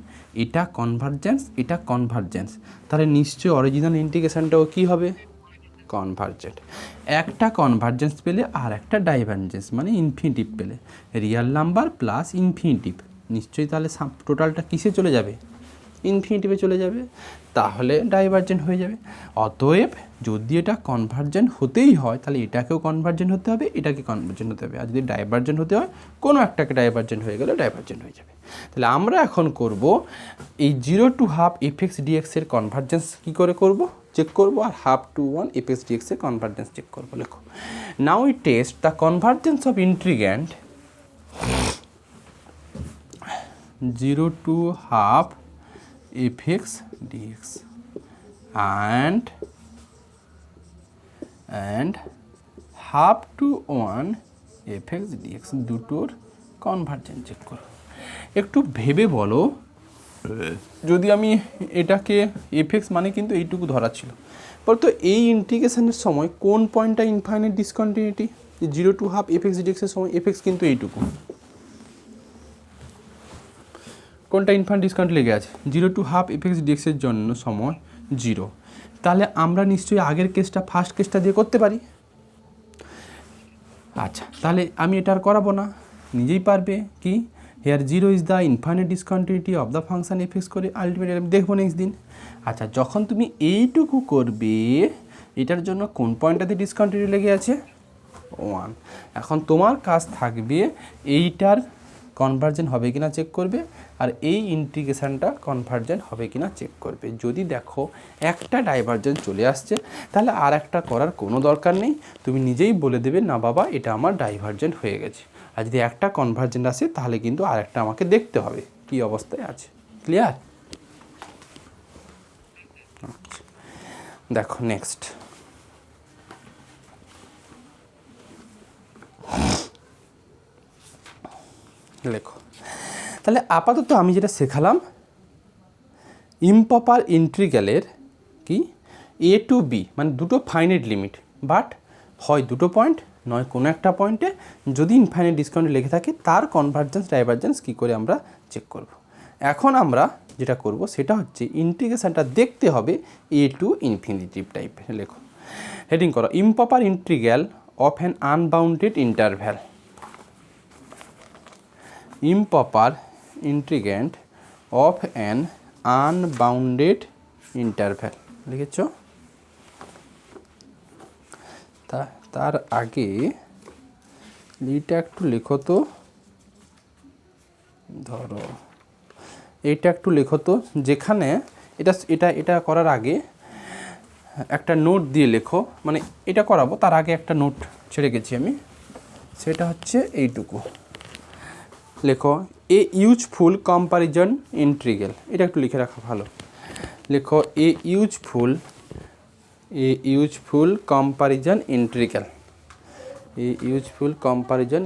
এটা কনভার্জেন্স, এটা কনভার্জেন্স, তাহলে নিশ্চয়ই অরিজিনাল ইন্টিগ্রেশনটাও কী হবে, কনভার্জেন্ট। একটা কনভার্জেন্স পেলে আর একটা ডাইভার্জেন্স মানে ইনফিনিটিভ পেলে, রিয়াল নাম্বার প্লাস ইনফিনিটিভ, নিশ্চয়ই তাহলে টোটালটা কিসে চলে যাবে, ইনফিনিটিভে চলে যাবে, তাহলে ডাইভার্জেন্ট হয়ে যাবে। অতএব যদি এটা কনভার্জেন্ট হতেই হয় তাহলে এটাকেও কনভার্জেন্ট হতে হবে, এটাকে কনভার্জেন্ট হতে হবে, আর যদি ডাইভার্জেন্ট হতে হয় কোনো একটাকে ডাইভার্জেন্ট হয়ে গেলে ডাইভার্জেন্ট হয়ে যাবে। তাহলে আমরা এখন করব এই 0 to half fx dx এর কনভার্জেন্স কী করে করব, চেক করব, আর half to 1 fx dx এর কনভার্জেন্স চেক করব। লেখো now we test the convergence of integrand 0 to half fx dx and half to 1 fx dx দুটোর কনভার্জেন্স চেক করো। একটু ভেবে বলো, যদি আমি এটাকে fx মানে কিন্তু এইটুকু ধরা ছিল, বলতো এই ইন্টিগ্রেশনের সময় কোন পয়েন্টটা infinite discontinuity, 0 to half fx dx এর সময় fx কিন্তু এইটুকু, কোনটা ইনফাইনাইট ডিসকাউন্ট লেগে আছে, 0 to half fx dx এর জন্য সময় 0, তাহলে আমরা নিশ্চয়ই আগের কেসটা ফার্স্ট কেসটা দিয়ে করতে পারি। আচ্ছা তাহলে আমি এটা আর করাবো না, নিজেই পারবে কি, here 0 is the infinite discontinuity of the function fx করে আলটিমেটলি আমি দেখবো নেক্সট দিন। আচ্ছা যখন তুমি এইটুকু করবে, এটার জন্য কোন পয়েন্টটাতে ডিসকন্টিনিউটি লেগে আছে 1, এখন তোমার কাজ থাকবে এইটার কনভার্জেন্ট হবে কিনা চেক করবে, আর এই ইন্টিগ্রেশনটা কনভার্জেন্ট হবে কিনা চেক করবে। যদি দেখো একটা ডাইভার্জেন্স চলে আসছে তাহলে আর একটা করার কোনো দরকার নেই, তুমি নিজেই বলে দেবে না বাবা এটা আমার ডাইভার্জেন্ট হয়ে গেছে। আর যদি একটা কনভার্জেন্ট আসে তাহলে কিন্তু আর একটা আমাকে দেখতে হবে কি অবস্থায় আছে। ক্লিয়ার? আচ্ছা দেখো নেক্সট, লেখো তাহলে আপাতত আমি যেটা শেখালাম ইমপ্রপার ইন্টিগ্রালের কি এ টু বি মানে দুটো ফাইনাইট লিমিট, বাট হয় দুটো পয়েন্ট নয় কোনো একটা পয়েন্টে যদি ইনফাইনাইট ডিসকাউন্ট লেগে থাকে তার কনভার্জেন্স ডাইভার্জেন্স কী করে আমরা চেক করব। এখন আমরা যেটা করব সেটা হচ্ছে ইন্টিগ্রেশনটা দেখতে হবে এ টু ইনফিনিটিভ টাইপের। লেখো হেডিং করো improper integral of an unbounded interval, improper integrand of an unbounded interval লিখেছ। তার আগে এইটা একটু লেখো তো, ধরো এইটা একটু লেখো তো, যেখানে এটা এটা এটা করার আগে একটা নোট দিয়ে লেখো, মানে এটা করাবো তার আগে একটা নোট ছেড়ে গেছি আমি, সেটা হচ্ছে এইটুকু লেখো এ ইউজফুল কম্পারিজন ইন্টিগ্রাল, এটা একটু লিখে রাখা ভালো। লেখো এ ইউজফুল কম্পারিজন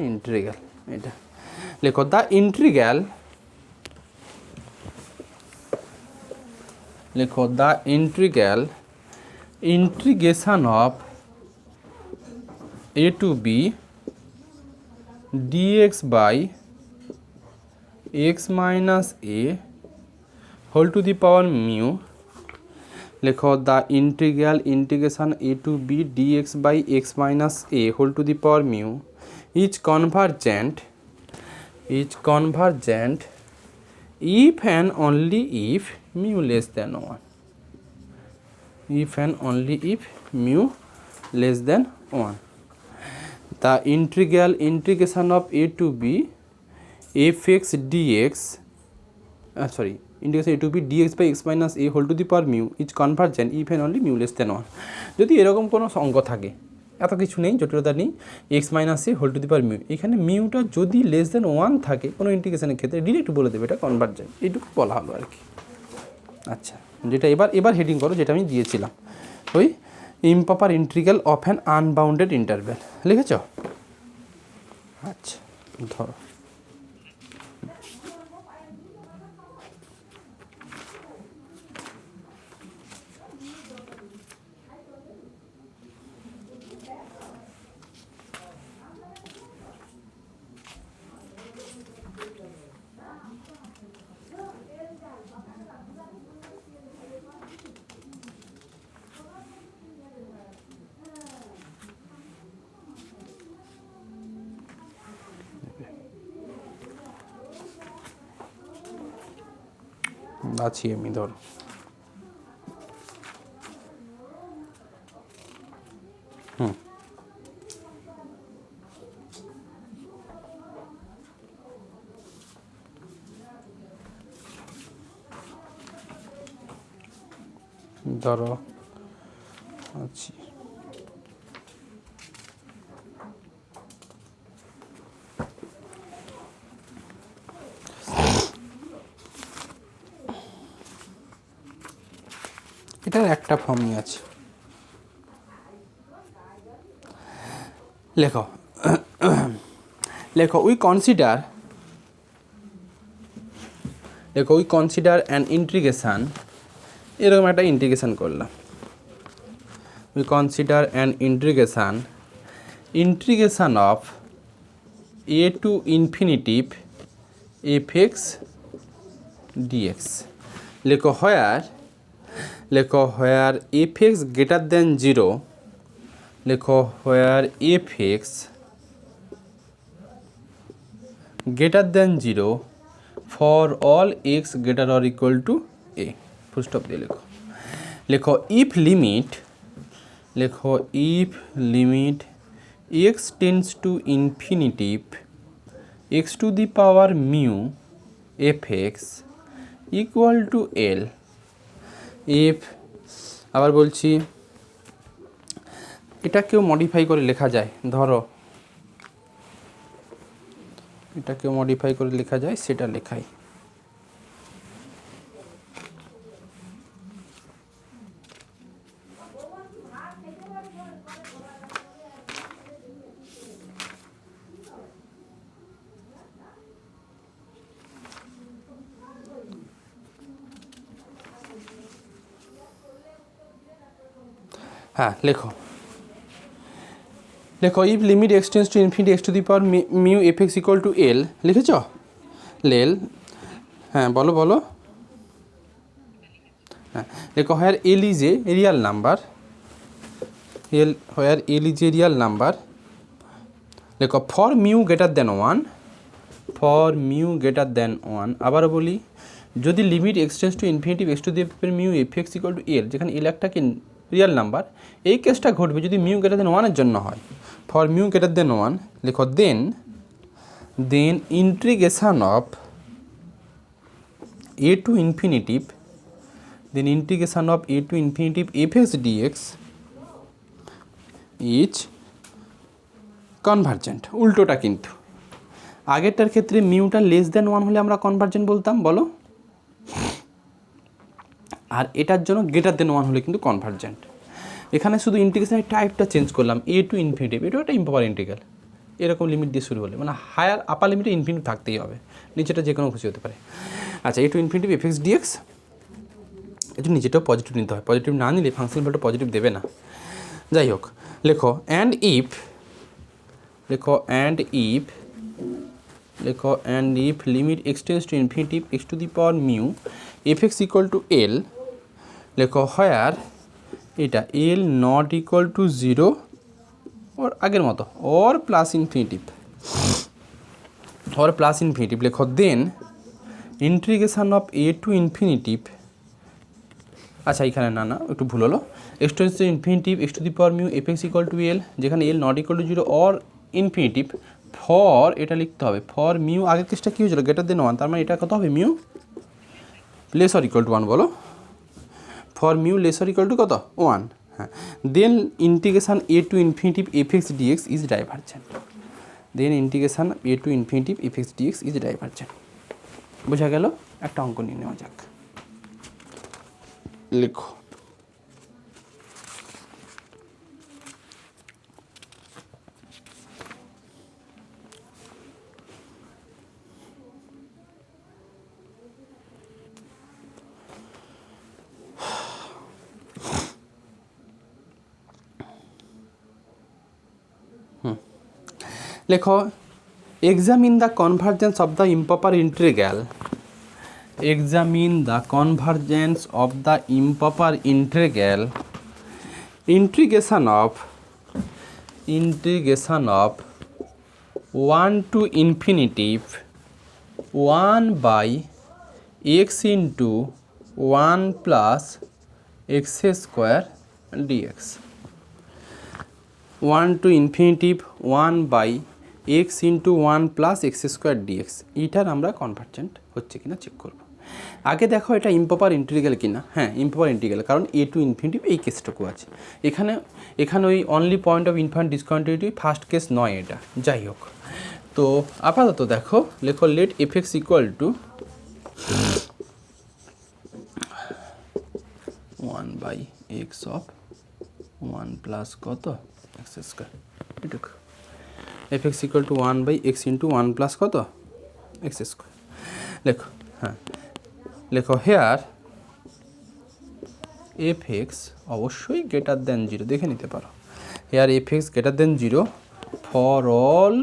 ইন্টিগ্রাল, এটা লেখো the integration of a to b dx by x minus a whole to the power mu, লেখো the integration a to b dx by x minus a whole to the power mu is convergent if and only if mu less than 1, the integration of a to b fx dx integration a to b dx by x minus a whole to the power mu is convergent if and only mu less than 1। যদি এরকম কোনো অঙ্ক থাকে, এত কিছু নেই, জটিলতা নেই, x minus a whole to the power mu, এখানে মিউটা যদি লেস দেন 1 থাকে কোনো ইন্টিগ্রেশনের ক্ষেত্রে ডিরেক্ট বলে দেবে এটা কনভার্জেন্ট, এইটুকু বলা হলো আর কি। আচ্ছা, যেটা এবার হেডিং করো, যেটা আমি দিয়েছিলাম ওই improper integral of an unbounded interval, লিখেছ? আচ্ছা ধরো আছি আমি, ধরো ধরো আছি, এটার একটা ফর্মই আছে, লেখো উই কনসিডার অ্যান ইন্টিগ্রেশন, এরকম একটা ইন্টিগ্রেশন করলাম, we consider an integration of a to infinitive f x dx, লেখো হোয়ার এফএক্স গ্রেটার দেন 0, লেখো where f x greater than 0 for all x greater or equal to a, full stop দিয়ে লেখো if limit x tends to infinitive x to the power mu f x equal to l, if, আবার বলছি এটাকেও modify করে লেখা যায়, ধরো এটাকেও মডিফাই করে লেখা যায়, সেটা লেখাই, হ্যাঁ লেখো if limit x tends to infinity x to the power mu f x equal to l, লিখেছ? লেল, হ্যাঁ বলো, হ্যাঁ লেখো where l is a real number, লেখো ফর মিউ গ্রেটার দেন 1, আবারও বলি, যদি limit x tends to infinitive x to the power mu f x equal to l, যেখানে এল একটা কি রিয়াল নাম্বার, এই কেসটা ঘটবে যদি মিউ গ্রেটার দেন 1 এর জন্য হয়, ফর মিউ গ্রেটার দেন 1, লেখো then integration of a to infinitive f x dx is convergent. উল্টোটা কিন্তু, আগেরটার ক্ষেত্রে মিউটা লেস দেন 1 হলে আমরা কনভার্জেন্ট বলতাম, বলো, আর এটার জন্য গ্রেটার দেন 1 হলে কিন্তু কনভার্জেন্ট। এখানে শুধু ইন্টিগ্রেশনের টাইপটা চেঞ্জ করলাম, এ টু ইনফিনিটিভ, এটাও একটা ইম্প্রপার ইন্টিগ্রাল, এরকম লিমিট দিয়ে শুরু হলে মানে হায়ার আপার লিমিটে ইনফিনিটিভ থাকতেই হবে, নিচেটা যে কোনো খুশি হতে পারে। আচ্ছা, a to infinitive f x dx, একটু নিচেটাও পজিটিভ নিতে হয়, পজিটিভ না নিলে ফাংশন ভ্যালুটা পজিটিভ দেবে না। যাই হোক, লেখো অ্যান্ড ইফ, লেখো অ্যান্ড ইফ, লেখো and if limit x tends to infinitive x to the power mu f x equal to l, লেখো হোয়ার এটা l not equal to 0 or আগের মতো or plus infinitive, or plus infinitive, লেখো then integration of a to infinitive, আচ্ছা এখানে না একটু ভুল হলো, x tends to infinitive x to the power mu f x equal to l, যেখানে l not equal to 0 or infinitive, for এটা লিখতে হবে ফর মিউ, আগের কেসটা কী হয়েছিল গ্রেটার দেন 1, তার মানে এটা কত হবে mu less or equal to 1, বলো for mu less or equal to কত 1, হ্যাঁ, then integration a to infinitive f x dx is divergent, then integration a to infinitive f x dx is divergent. বোঝা গেল? একটা অঙ্ক নিয়ে নেওয়া যাক, লেখো লেখো examine the convergence of the improper integral, examine the convergence of the improper integral integration of 1 to infinitive 1 by x into 1 plus x square dx, 1 to infinitive 1 by x into 1 plus x square dx, এইটার আমরা convergent হচ্ছে কিনা check করব। আগে দেখো এটা improper integral কিনা, হ্যাঁ ইম্প্রপার ইন্টিগ্রাল, কারণ এ টু ইনফিনিটিভ এই কেসটুকু আছে, এখানে ওই only point of infinite discontinuity first case নয় এটা। যাই হোক, তো আপাতত দেখো, লেখো let f x equal to 1 by x of 1 plus কত এক্স স্কোয়ার, এটুকু f x equal to 1 by x into 1 plus কত এক্স স্কোয়ার, লেখো হ্যাঁ, লেখো হেয়ার এফ এক্স অবশ্যই গ্রেটার দেন 0, দেখে নিতে পারো, here f x greater than 0 for all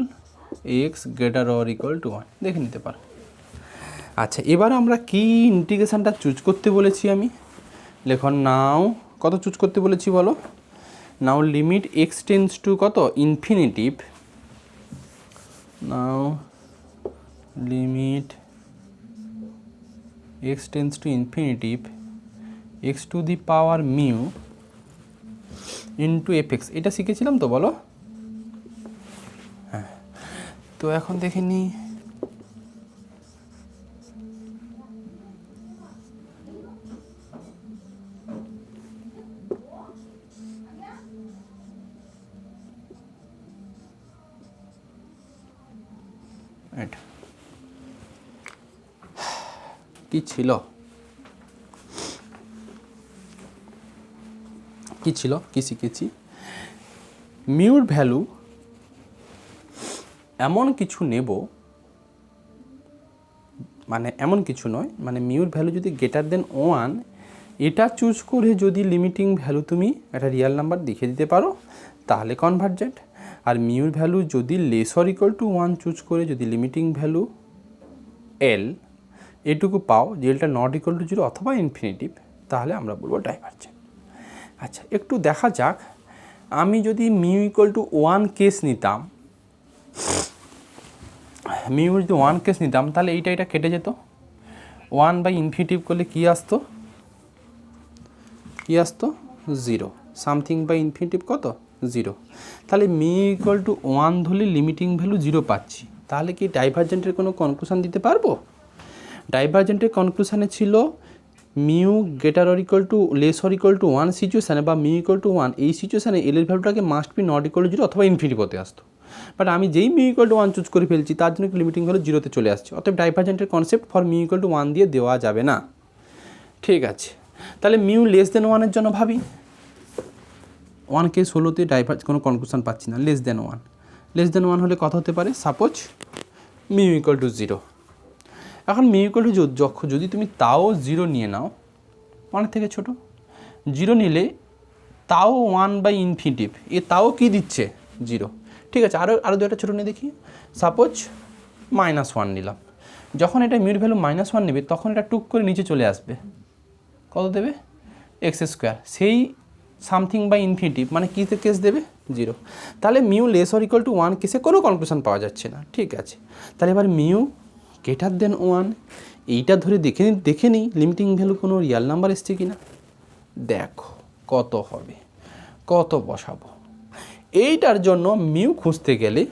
x greater or equal to 1, দেখে নিতে পারো। আচ্ছা, এবার আমরা কি ইন্টিগ্রেশনটা চুজ করতে বলেছি আমি, লেখো নাও কত চুজ করতে বলেছি বলো, নাও লিমিট এক্স টেন্স টু কত infinitive, now limit x tends to infinitive x to the power mu into fx, এটা শিখেছিলাম তো বলো, হ্যাঁ। তো এখন দেখে নিই, এটা কি ছিল, কি শিখেছি, মিউর ভ্যালু এমন কিছু নেব, মানে এমন কিছু নয়, মানে মিউর ভ্যালু যদি গ্রেটার দেন 1 এটা চুজ করে যদি লিমিটিং ভ্যালু তুমি একটা রিয়েল নাম্বার দেখিয়ে দিতে পারো তাহলে কনভার্জেন্ট, আর মিউর ভ্যালু যদি less or equal to 1 choose করে যদি লিমিটিং ভ্যালু এল এটুকু পাও যে এলটা নট ইকুয়াল টু 0 অথবা ইনফিনিটিভ, তাহলে আমরা বলবো ডাইভারজেন্ট। আচ্ছা, একটু দেখা যাক, আমি যদি মিউ ইকুয়াল টু 1 কেস নিতাম, মিউ যদি 1 কেস নিতাম তাহলে এটা কেটে যেত, 1 বাই ইনফিনিটিভ করলে কি আসতো 0, সামথিং বাই ইনফিনিটিভ কত 0, তাহলে মিউ ইকুয়াল টু 1 ধরলে লিমিটিং ভ্যালু 0 পাচ্ছি, তাহলে কি ডাইভারজেন্টের কোনো কনক্লুশন দিতে পারবো? ডাইভারজেন্টের কনক্লুশনে ছিল mu greater or equal to less or equal to 1 সিচুয়েশানে বা মিউ ইকুয়াল টু 1 এই সিচুয়েশানে এল এর ভ্যালুটাকে must be not equal to 0 অথবা ইনফিনিটিভ হতে আসতো, বাট আমি যেই মিউ ইকুয়াল টু 1 চুজ করে ফেলছি তার জন্য লিমিটিং ভ্যালু 0তে চলে আসছে, অতএব ডাইভারজেন্টের concept for mu equal to 1 দিয়ে দেওয়া যাবে না। ঠিক আছে, তাহলে মিউ লেস দেন ওয়ানের জন্য ভাবি, 1 কেস 16তে ডাইভার্জ কোনো কনক্লুশন পাচ্ছি না, লেস দেন ওয়ান হলে কথা হতে পারে সাপোজ মিউ ইকুয়াল টু 0। এখন মিউ ইকুয়াল টু যদি তুমি তাও 0 নিয়ে নাও, 1 থেকে ছোট 0 নিলে তাও 1/ইনফিনিটিভ, এ তাও কি দিচ্ছে 0। ঠিক আছে, আরও দুটো ছোটো নিয়ে দেখি, সাপোজ -1 নিলাম। যখন এটা মিউর ভ্যালু -1 নেবে তখন এটা টুক করে নিচে চলে আসবে, কত দেবে x², সেই সামথিং বাই ইনফিনিটিভ মানে কীতে কেস দেবে 0। তাহলে mu less or equal to 1 কেসে কোনো কনক্লুশন পাওয়া যাচ্ছে না। ঠিক আছে, তাহলে এবার মিউ গ্রেটার দেন 1, এইটা ধরে দেখে নিই লিমিটিং ভ্যালু কোনো রিয়াল নাম্বার এসছে কি না। দেখো কত হবে, কত বসাবো। এইটার জন্য মিউ খুঁজতে গেলে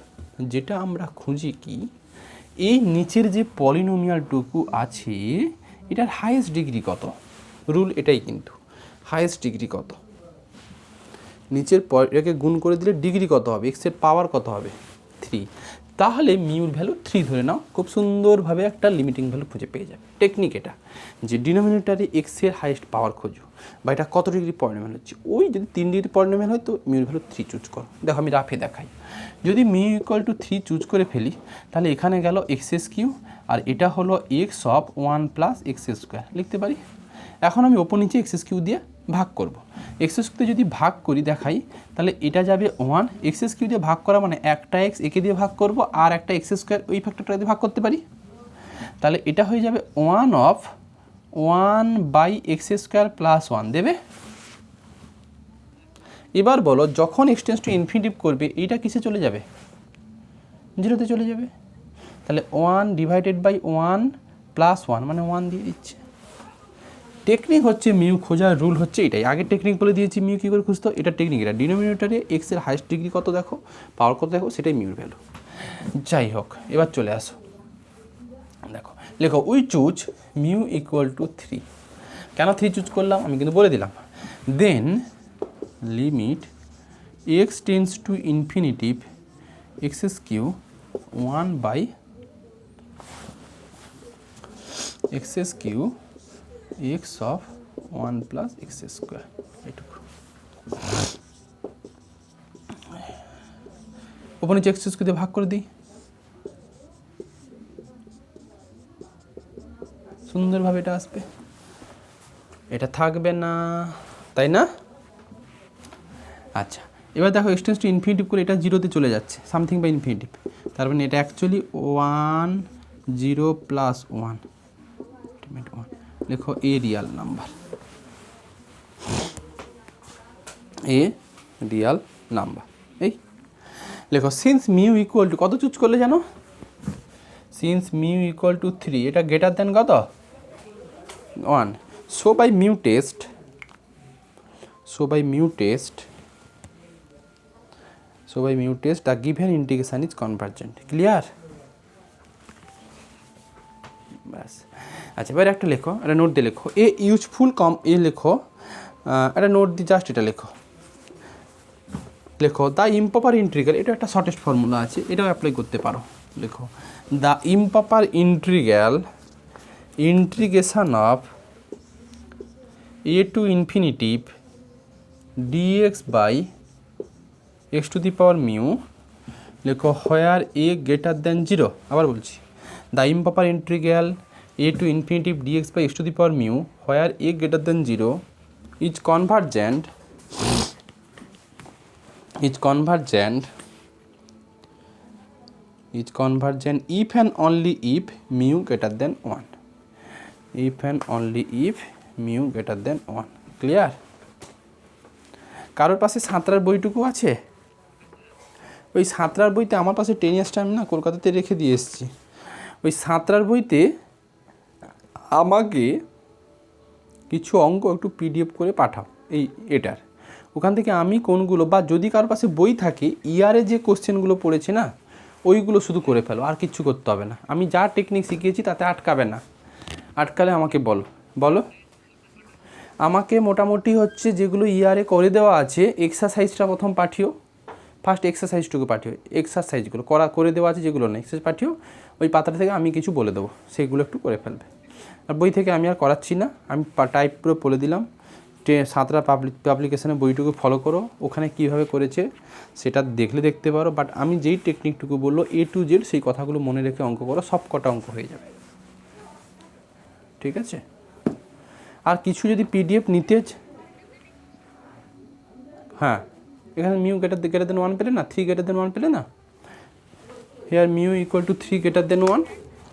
যেটা আমরা খুঁজি কি, এই নিচের যে পলিনোমিয়ালটুকু আছে এটার হাইয়েস্ট ডিগ্রি কত, রুল এটাই কিন্তু, হাইয়েস্ট ডিগ্রি কত, নিচের এটাকে গুণ করে দিলে ডিগ্রি কত হবে, এক্সের পাওয়ার কত হবে 3। তাহলে মিউর ভ্যালু 3 ধরে নাও, খুব সুন্দরভাবে একটা লিমিটিং ভ্যালু খুঁজে পেয়ে যাবে। টেকনিক এটা যে ডিনোমিনেটারে এক্সের হাইয়েস্ট পাওয়ার খোঁজো, বা এটা কত ডিগ্রি পলিনোমিয়াল হচ্ছে, ওই যদি 3 ডিগ্রি পলিনোমিয়াল হয় তো মিউর ভ্যালু 3 চুজ করো। দেখো আমি রাফে দেখাই, যদি মিউ ইকুয়াল টু 3 চুজ করে ফেলি তাহলে এখানে গেল x³ আর এটা হলো x(1 + x²) লিখতে পারি। এখন আমি ওপর নিচে x³ দিয়ে ভাগ করব, x² যদি ভাগ করি দেখাই তাহলে এটা যাবে 1, x³ দিয়ে ভাগ করা মানে একটা x একে দিয়ে ভাগ করব আর একটা x² ওই ফ্যাক্টরটা দিয়ে ভাগ করতে পারি, তাহলে এটা হয়ে যাবে 1/x² + 1 দেবে। এবার বলো যখন x → ইনফিনিটিভ করবে এইটা কিসে চলে যাবে, 0তে চলে যাবে। তাহলে 1/1 + 1 মানে 1 দিয়ে দিচ্ছে। টেকনিক হচ্ছে মিউ খোঁজার রুল হচ্ছে এটাই, আগের টেকনিক বলে দিয়েছি মিউ কী করে খুঁজতো, এটা টেকনিক, এটা ডিনোমিনেটরে এক্সের হাইয়েস্ট ডিগ্রি কত দেখো, পাওয়ার কত দেখো, সেটাই মিউর ভ্যালু। যাই হোক এবার চলে আসো, দেখো লেখো we choose mu equal to 3। কেন 3 চুজ করলাম আমি কিন্তু বলে দিলাম। Then limit x tends to infinitive x³ 1/x³ x(1 + x²) এইটুকু। ওপর নিচে x² দিয়ে ভাগ করে দিই, সুন্দরভাবে এটা আসবে, এটা থাকবে না তাই না। আচ্ছা এবার দেখো x টেন্স টু ইনফিনিটিভ করে এটা 0তে চলে যাচ্ছে, সামথিং বাই ইনফিনিটিভ, তার মানে এটা অ্যাকচুয়ালি 1 0 + 1 লেখো a real number, A real number. এই লেখো সিন্স মিউ ইকুয়াল টু কত চুজ করলে জানো, সিন্স মিউ ইকুয়াল টু 3 এটা গ্রেটার দেন কত 1, so by mu test the given integration is convergent. Clear? ব্যাস। আচ্ছা এবার একটা লেখো, একটা নোট দিয়ে লেখো, এ ইউজফুল লেখো, একটা নোট দিয়ে জাস্ট এটা লেখো দ্য ইমপ্রপার ইন্টিগ্রাল, এটা একটা শর্টেস্ট ফর্মুলা আছে, এটাও অ্যাপ্লাই করতে পারো। লেখো the improper integration of a to infinity dx by x⁻μ, লেখো হোয়ার a গ্রেটার দ্যান 0। আবার বলছি, the improper integral a to infinity dx by x⁻μ where a greater than 0 is convergent if and only if mu greater than 1, if and only if mu greater than 1। Clear? কারোর পাশে সাঁতরার বইটুকু আছে? ওই সাঁতরার বইতে আমার পাশে 10 years time না কলকাতাতে রেখে দিয়ে এসেছি, ওই সাঁতরার বইতে আমাকে কিছু অঙ্ক একটু PDF করে পাঠাও এটার, ওখান থেকে আমি কোনগুলো, বা যদি কারোর পাশে বই থাকে ইয়ারে যে কোশ্চেনগুলো পড়েছে না ওইগুলো শুধু করে ফেলো, আর কিচ্ছু করতে হবে না। আমি যা টেকনিক শিখিয়েছি তাতে আটকাবে না, আটকালে আমাকে বলো। আমাকে মোটামুটি হচ্ছে যেগুলো ইয়ারে করে দেওয়া আছে এক্সারসাইজটা প্রথম পাঠিও, ফার্স্ট এক্সারসাইজটুকু পাঠিও, এক্সারসাইজগুলো করে দেওয়া আছে যেগুলো না এক্সারসাইজ পাঠিও, ওই পাতাটা থেকে আমি কিছু বলে দেবো, সেইগুলো একটু করে ফেলবে। আর বই থেকে আমি আর করাচ্ছি না, আমি টাইপ পুরো বলে দিলাম। সাঁতরা পাবলিকেশনের বইটুকু ফলো করো, ওখানে কীভাবে করেছে সেটা দেখতে পারো। বাট আমি যেই টেকনিকটুকু বললো A to Z সেই কথাগুলো মনে রেখে অঙ্ক করো, সব কটা অঙ্ক হয়ে যাবে। ঠিক আছে? আর কিছু যদি PDF নিতে, হ্যাঁ এখানে মিউ গ্রেটার দেন 1 পেলে না, 3 গ্রেটার দেন 1 পেলে না, here mu equal to 3 greater than 1।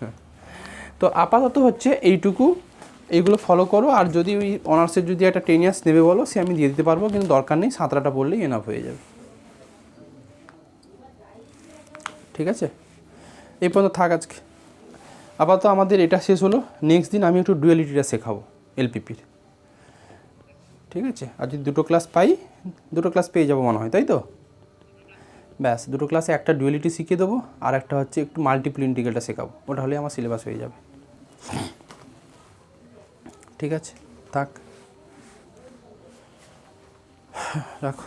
হ্যাঁ, তো আপাতত হচ্ছে এইটুকু, এইগুলো ফলো করো। আর যদি ওই অনার্সের যদি একটা 10 ইয়ার্স নেবে বলো, সে আমি দিয়ে দিতে পারবো, কিন্তু দরকার নেই, 7টা পড়লেই এনাফ হয়ে যাবে। ঠিক আছে, এই পর্যন্ত থাক আজকে। আপাতত আমাদের এটা শেষ হলো। নেক্সট দিন আমি একটু ডুয়ালিটিটা শেখাবো LPPর। ঠিক আছে, আর যদি 2টো ক্লাস পাই, 2টো ক্লাস পেয়ে যাবো মনে হয়, তাই তো? ব্যাস, 2টো ক্লাসে একটা ডুয়ালিটি শিখিয়ে দেবো, আর একটা হচ্ছে একটু মাল্টিপল ইন্টিগ্রালটা শেখাবো। ওটা হলে আমার সিলেবাস হয়ে যাবে। ঠিক আছে, থাক, রাখো।